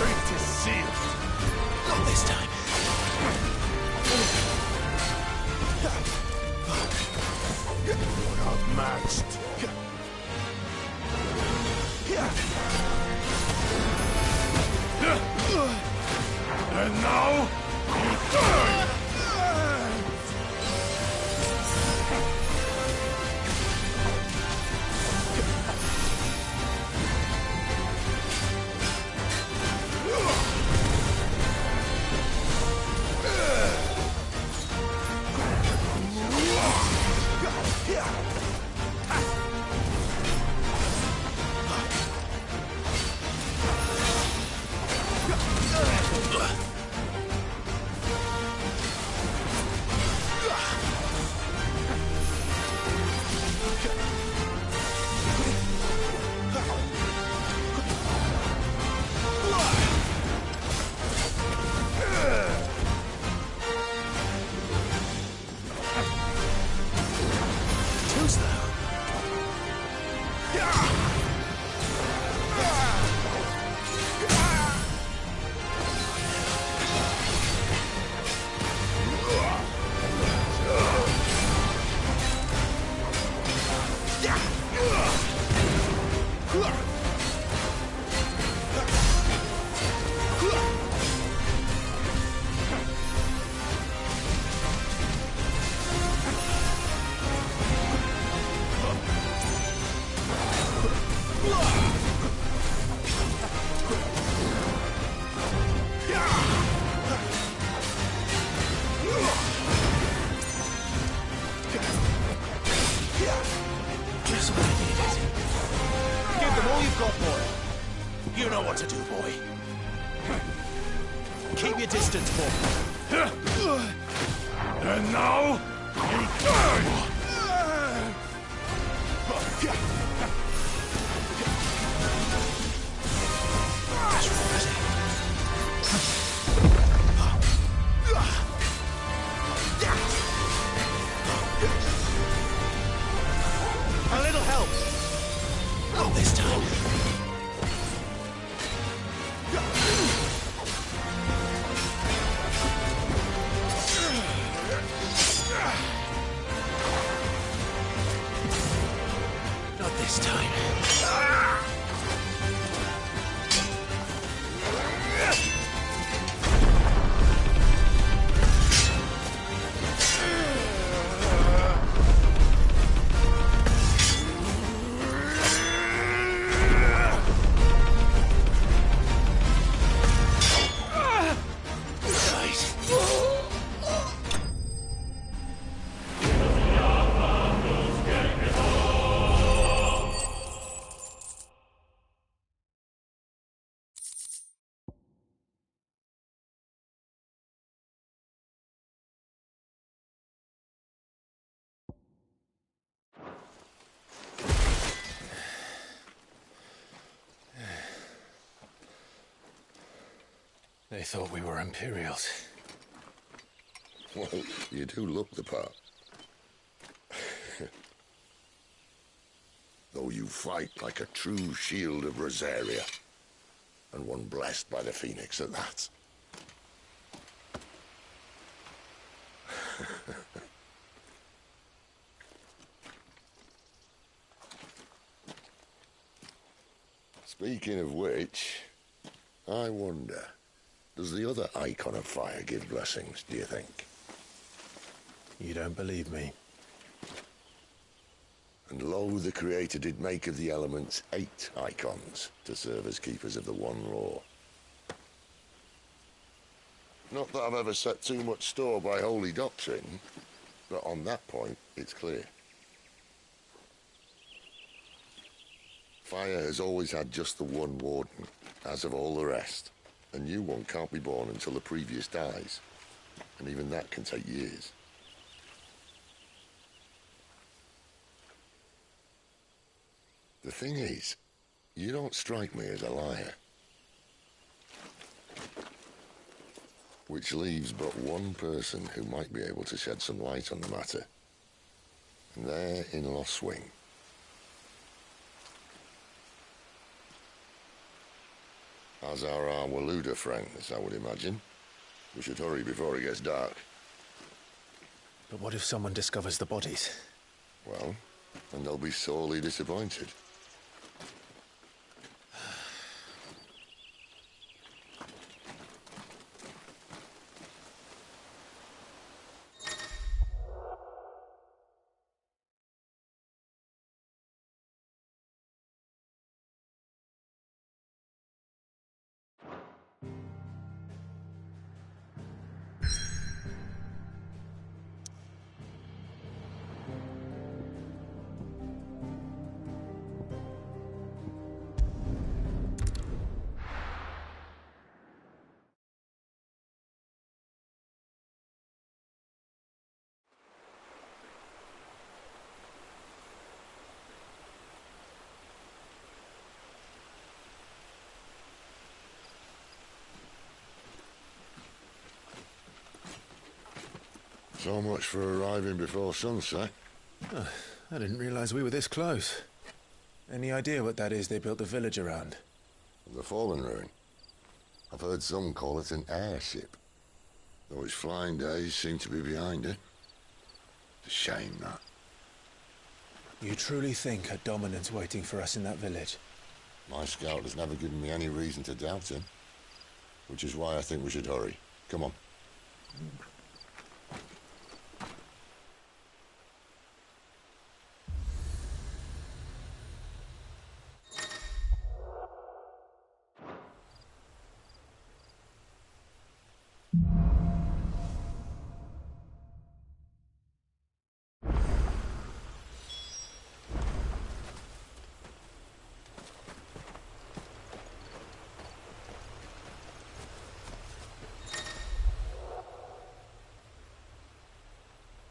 Fate is sealed. Not this time. You're outmatched. And now, you die! Too slow. Just what I needed. Give them all you've got, boy. You know what to do, boy. Keep your distance, boy. And now, you die! A little help. Not this time. They thought we were Imperials. Well, you do look the part. Though you fight like a true shield of Rosaria. And one blessed by the Phoenix at that. Speaking of which, I wonder, does the other icon of fire give blessings, do you think? You don't believe me? And lo, the Creator did make of the elements 8 icons to serve as keepers of the one law. Not that I've ever set too much store by holy doctrine, but on that point, it's clear. Fire has always had just the one warden, as of all the rest. A new one can't be born until the previous dies, and even that can take years. The thing is, you don't strike me as a liar. Which leaves but one person who might be able to shed some light on the matter. And they're in Lost Swing. As are our Waluda friends, I would imagine. We should hurry before it gets dark. But what if someone discovers the bodies? Well, and they'll be sorely disappointed. So much for arriving before sunset. Oh, I didn't realize we were this close. Any idea what that is they built the village around? The Fallen Ruin. I've heard some call it an airship. Though its flying days seem to be behind it. It's a shame, that. You truly think a dominant's waiting for us in that village? My scout has never given me any reason to doubt him. Which is why I think we should hurry. Come on.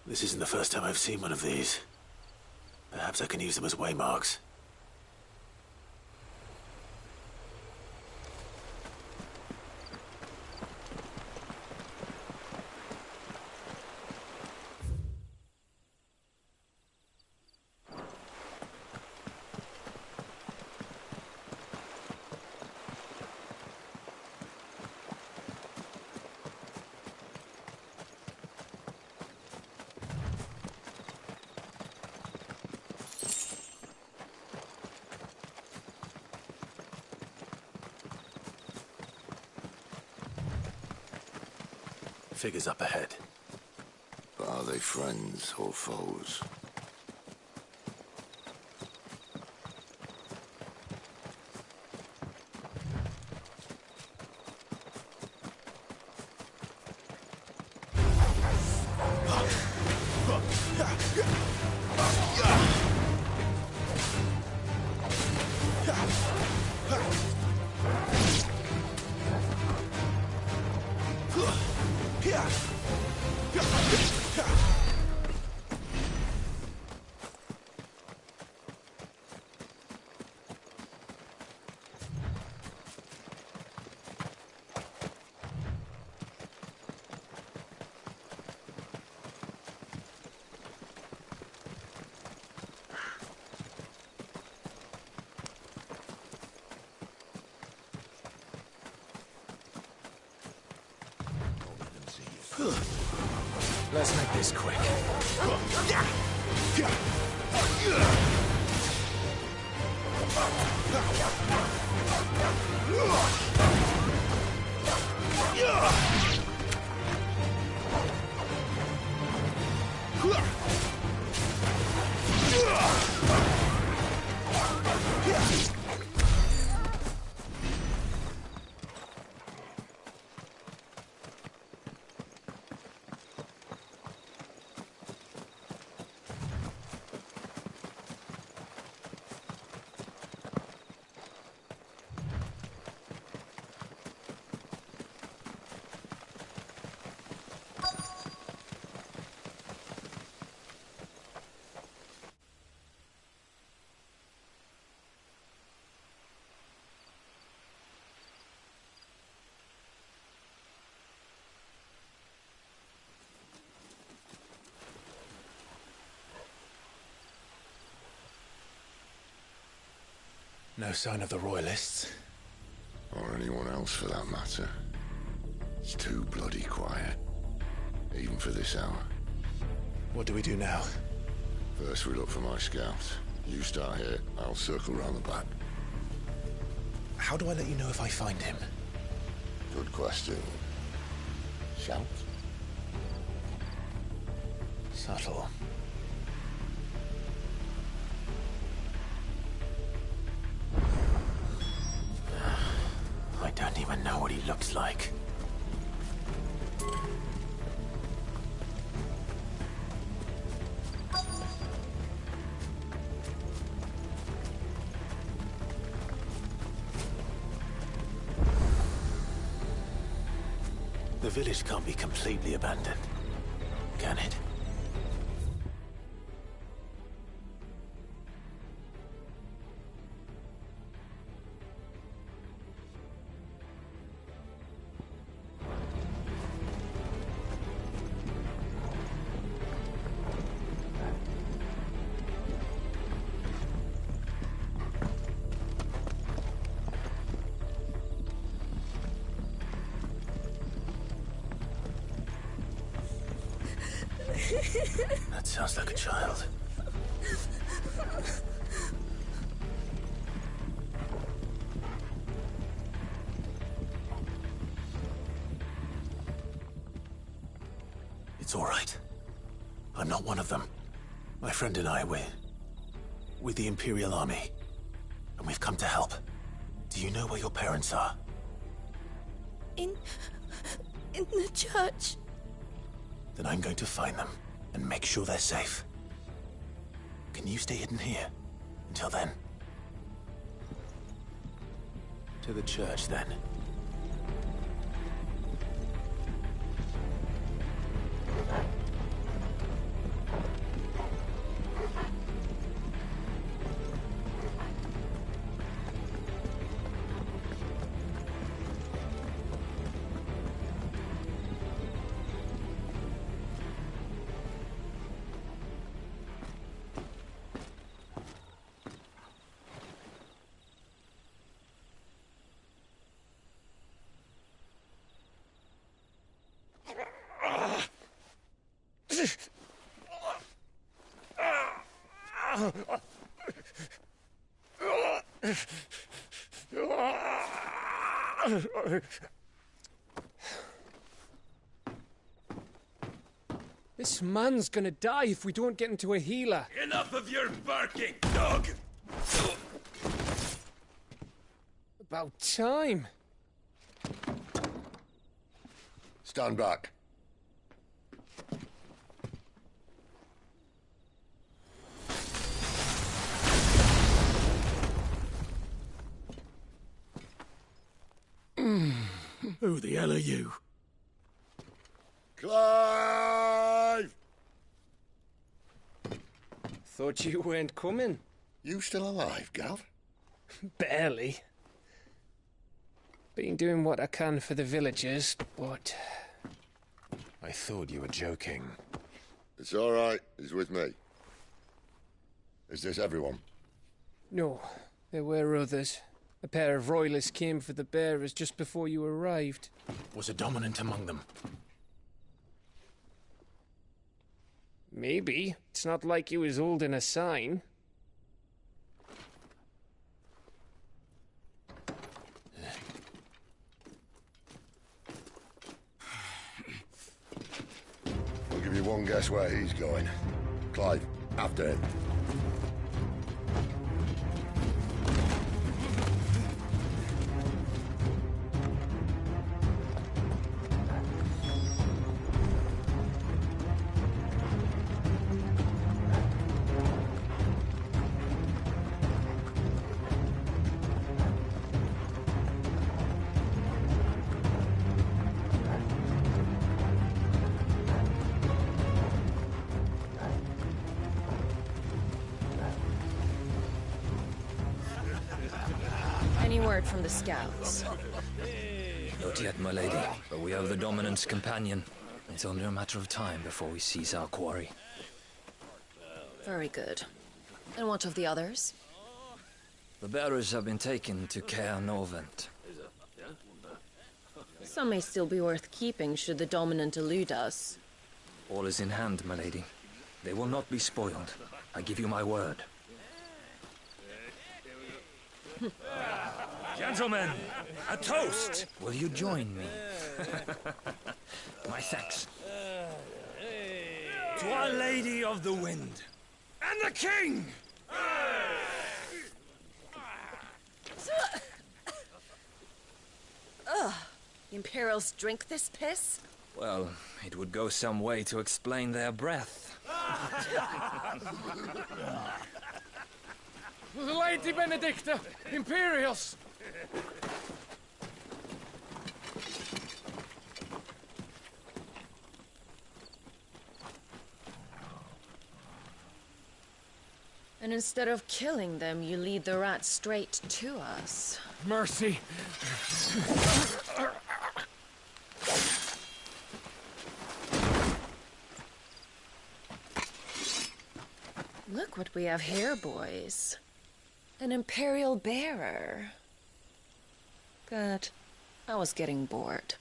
This isn't the first time I've seen one of these. Perhaps I can use them as waymarks. Figures up ahead. But are they friends or foes? Let's make this quick. No sign of the Royalists. Or anyone else for that matter. It's too bloody quiet. Even for this hour. What do we do now? First we look for my scouts. You start here, I'll circle round the back. How do I let you know if I find him? Good question. Shout? Subtle. I don't even know what he looks like. The village can't be completely abandoned, can it? That sounds like a child. It's all right. I'm not one of them. My friend and I, we're with the Imperial Army. And we've come to help. Do you know where your parents are? In the church. Then I'm going to find them and make sure they're safe. Can you stay hidden here until then? To the church, then. This man's gonna die if we don't get into a healer. Enough of your barking, dog! About time. Stand back. Who the hell are you? Clive! Thought you weren't coming. You still alive, Gav? Barely. Been doing what I can for the villagers, but... I thought you were joking. It's all right. He's with me. Is this everyone? No, there were others. A pair of royalists came for the bearers just before you arrived. Was a dominant among them? Maybe. It's not like he was holding a sign. I'll give you one guess where he's going. Clive, after him. Any word from the scouts? Not yet, my lady, but we have the Dominant's companion. It's only a matter of time before we seize our quarry. Very good. And what of the others? The bearers have been taken to Caer Novent. Some may still be worth keeping should the Dominant elude us. All is in hand, my lady. They will not be spoiled. I give you my word. Gentlemen, a toast! Will you join me? My thanks. To Our Lady of the Wind and the King! Ugh. The Imperials drink this piss? Well, it would go some way to explain their breath. The Lady Benedicta! Imperials! And instead of killing them, you lead the rats straight to us. Mercy! Look what we have here, boys. An Imperial bearer. Good. I was getting bored.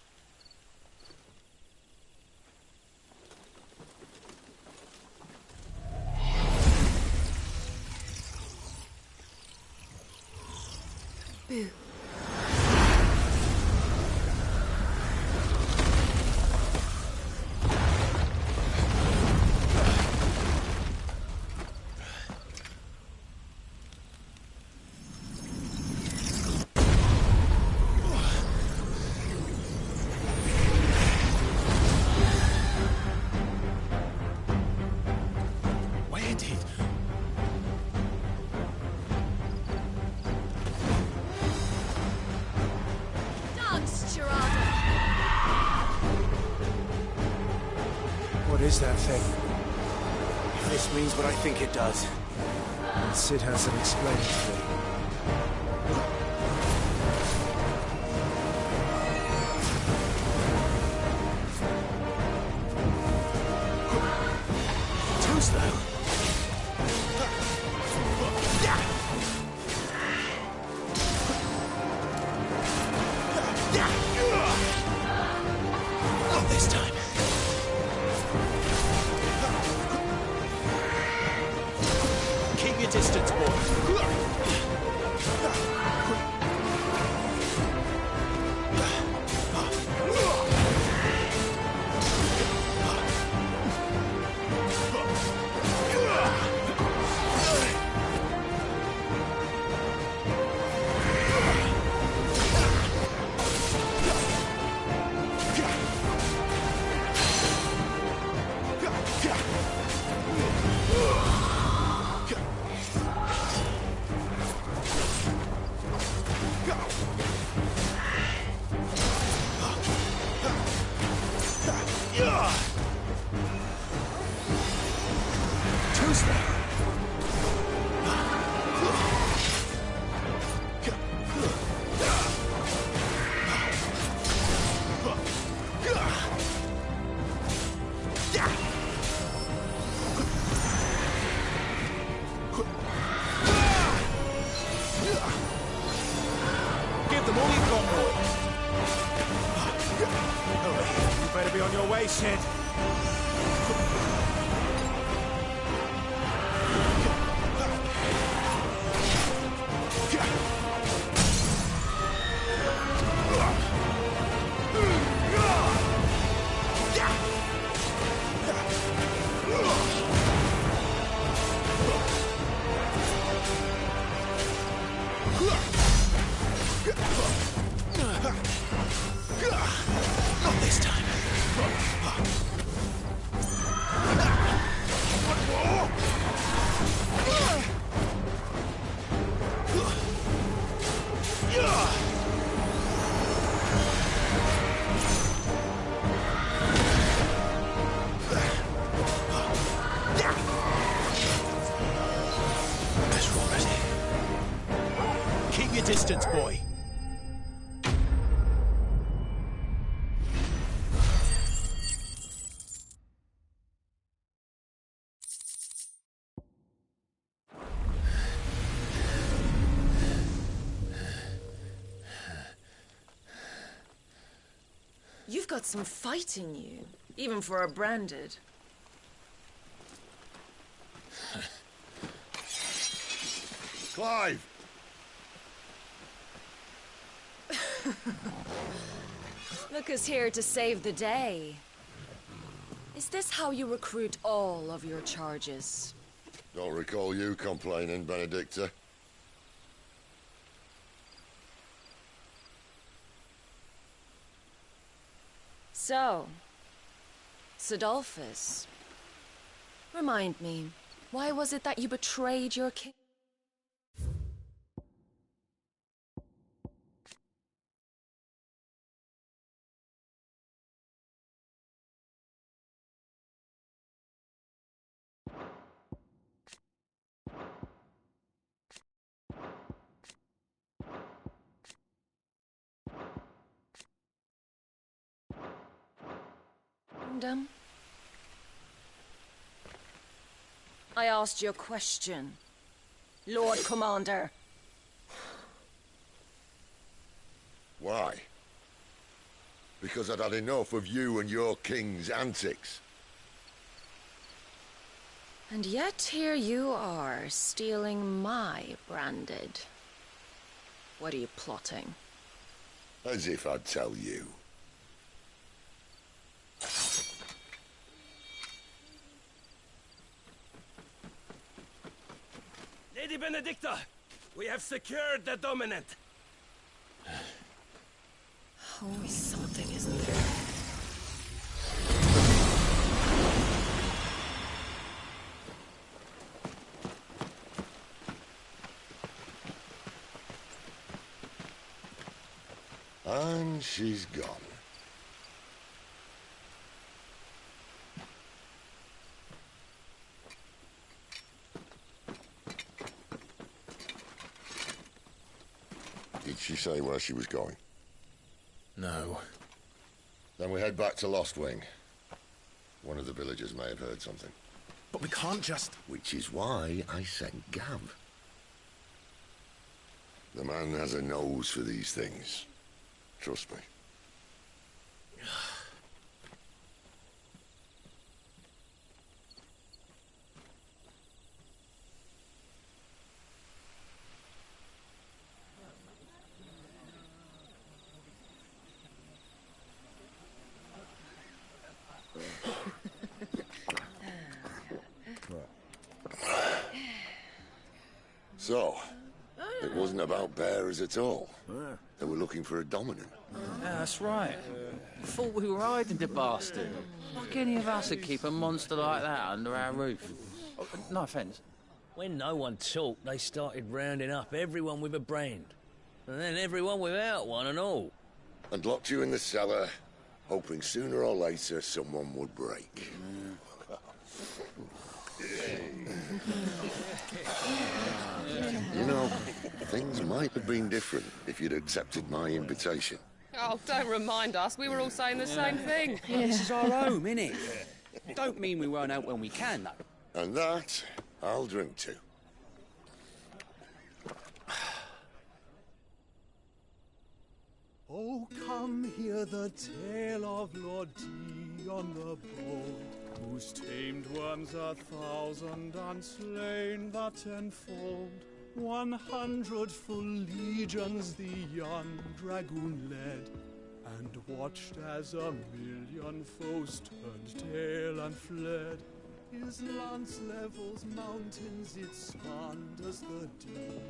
Boo. What is that thing? If this means what I think it does, then Sid hasn't explained to me. Too slow. Not this time. Keep your distance, boy. Give them all you've got, boy. You better be on your way, Sid. boy. You've got some fight in you, even for a branded. Clive! Look who's here to save the day. Is this how you recruit all of your charges? Don't recall you complaining, Benedicta. So, Sidolphus, remind me, why was it that you betrayed your king? Kingdom? I asked you a question, Lord Commander. Why? Because I'd had enough of you and your king's antics. And yet here you are, stealing my branded. What are you plotting? As if I'd tell you. Lady Benedicta, we have secured the dominant. Always something, isn't there? And she's gone. Did she say where she was going? No. Then we head back to Lost Wing. One of the villagers may have heard something. But we can't just... Which is why I sent Gav. The man has a nose for these things. Trust me. So, it wasn't about bearers at all. They were looking for a dominant. Yeah, that's right. Thought we were hiding the bastard. Like any of us would keep a monster like that under our roof. Oh, no offence. When no one talked, they started rounding up everyone with a brand. And then everyone without one and all. And locked you in the cellar, hoping sooner or later someone would break. You know, things might have been different if you'd accepted my invitation. Oh, don't remind us. We were all saying the same thing. This is our home, innit? Don't mean we won't out when we can, though. And that, I'll drink to. Oh, come hear the tale of Lord Dion the Bold, whose tamed ones 1,000 and slain the tenfold. 100 full legions the young dragoon led, and watched as 1,000,000 foes turned tail and fled. His lance levels mountains, it spanned as the deep.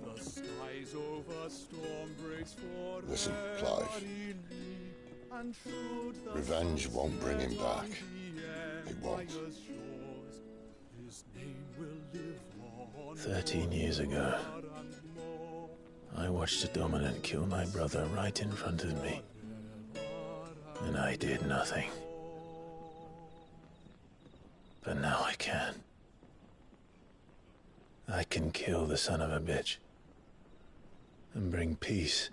The skies over storm breaks for Listen, Clive. Revenge won't bring him back. It won't. 13 years ago, I watched a dominant kill my brother right in front of me. And I did nothing. But now I can. I can kill the son of a bitch. and bring peace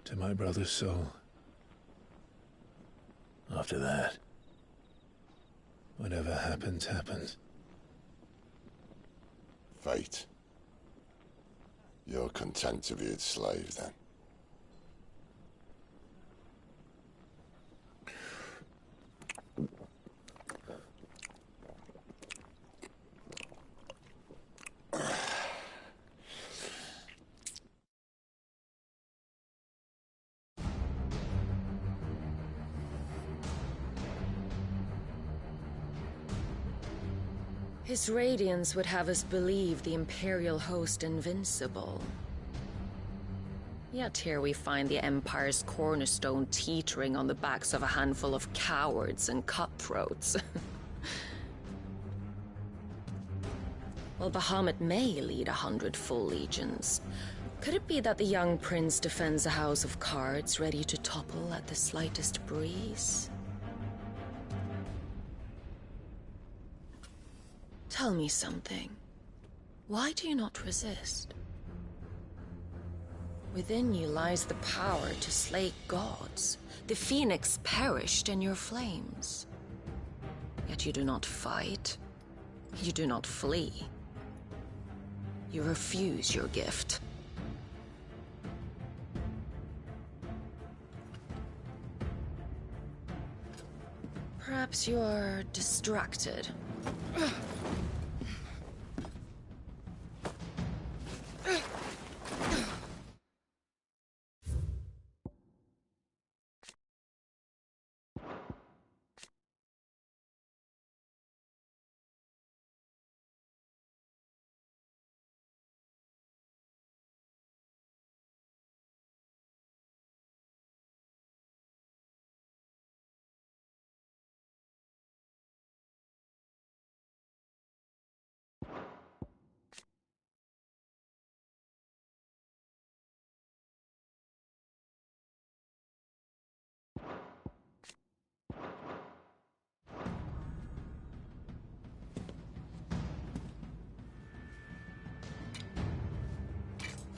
to my brother's soul. After that, whatever happens, happens. Fate. You're content to be its slave, then? His radiance would have us believe the Imperial host invincible. Yet here we find the Empire's cornerstone teetering on the backs of a handful of cowards and cutthroats. While Bahamut may lead 100 full legions, could it be that the young prince defends a house of cards ready to topple at the slightest breeze? Tell me something. Why do you not resist? Within you lies the power to slay gods. The phoenix perished in your flames. Yet you do not fight. You do not flee. You refuse your gift. Perhaps you're distracted.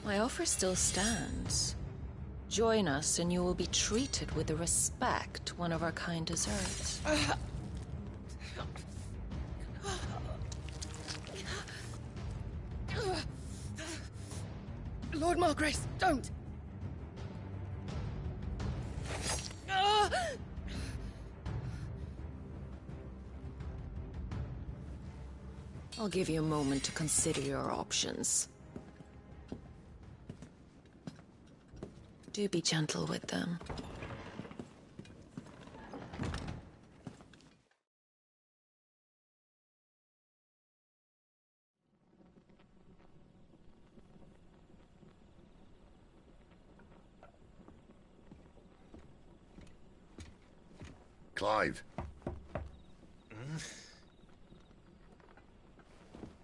My offer still stands. Join us and you will be treated with the respect one of our kind deserves. Lord Margrace, don't! I'll give you a moment to consider your options. Do be gentle with them. Clive.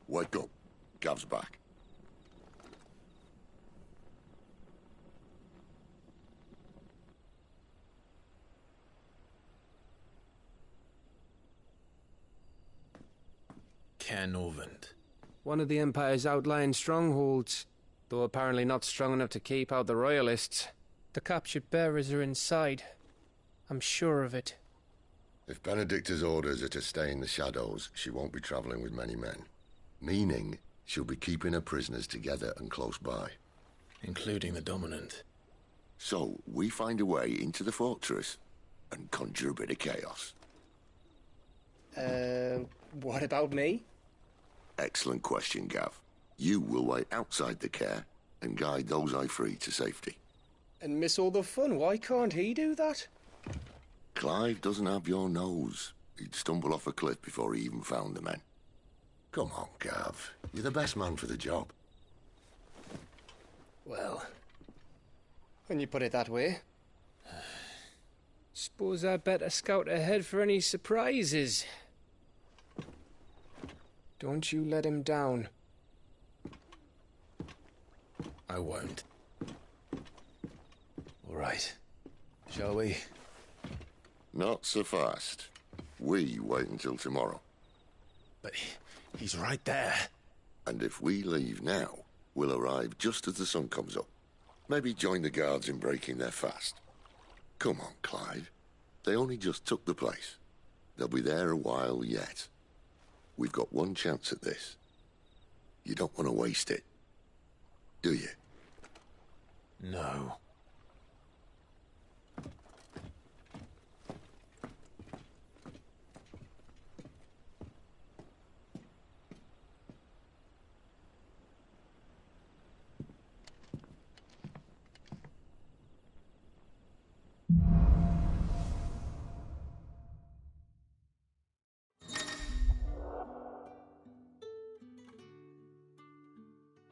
Wake up. Gav's back. Canovant. One of the Empire's outlying strongholds, though apparently not strong enough to keep out the Royalists. The captured bearers are inside. I'm sure of it. If Benedicta's orders are to stay in the shadows, she won't be travelling with many men. Meaning, she'll be keeping her prisoners together and close by. Including the Dominant. So, we find a way into the fortress and conjure a bit of chaos. What about me? Excellent question, Gav. You will wait outside the care and guide those I free to safety. And miss all the fun. Why can't he do that? Clive doesn't have your nose. He'd stumble off a cliff before he even found the men. Come on, Gav. You're the best man for the job. Well, when you put it that way. Suppose I'd better scout ahead for any surprises. Don't you let him down. I won't. All right. Shall we? Not so fast. We wait until tomorrow. But he's right there. And if we leave now, we'll arrive just as the sun comes up. Maybe join the guards in breaking their fast. Come on, Clive. They only just took the place. They'll be there a while yet. We've got one chance at this. You don't want to waste it, do you? No.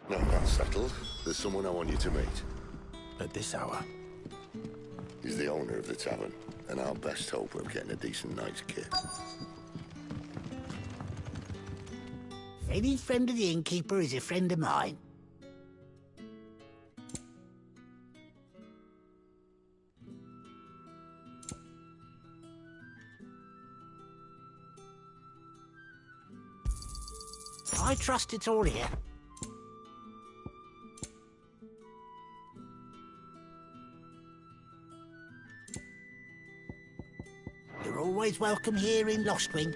No, that's settled. There's someone I want you to meet. At this hour? He's the owner of the tavern, and our best hope of getting a decent night's kit. Any friend of the innkeeper is a friend of mine. I trust it's all here. You're always welcome here in Lostwing.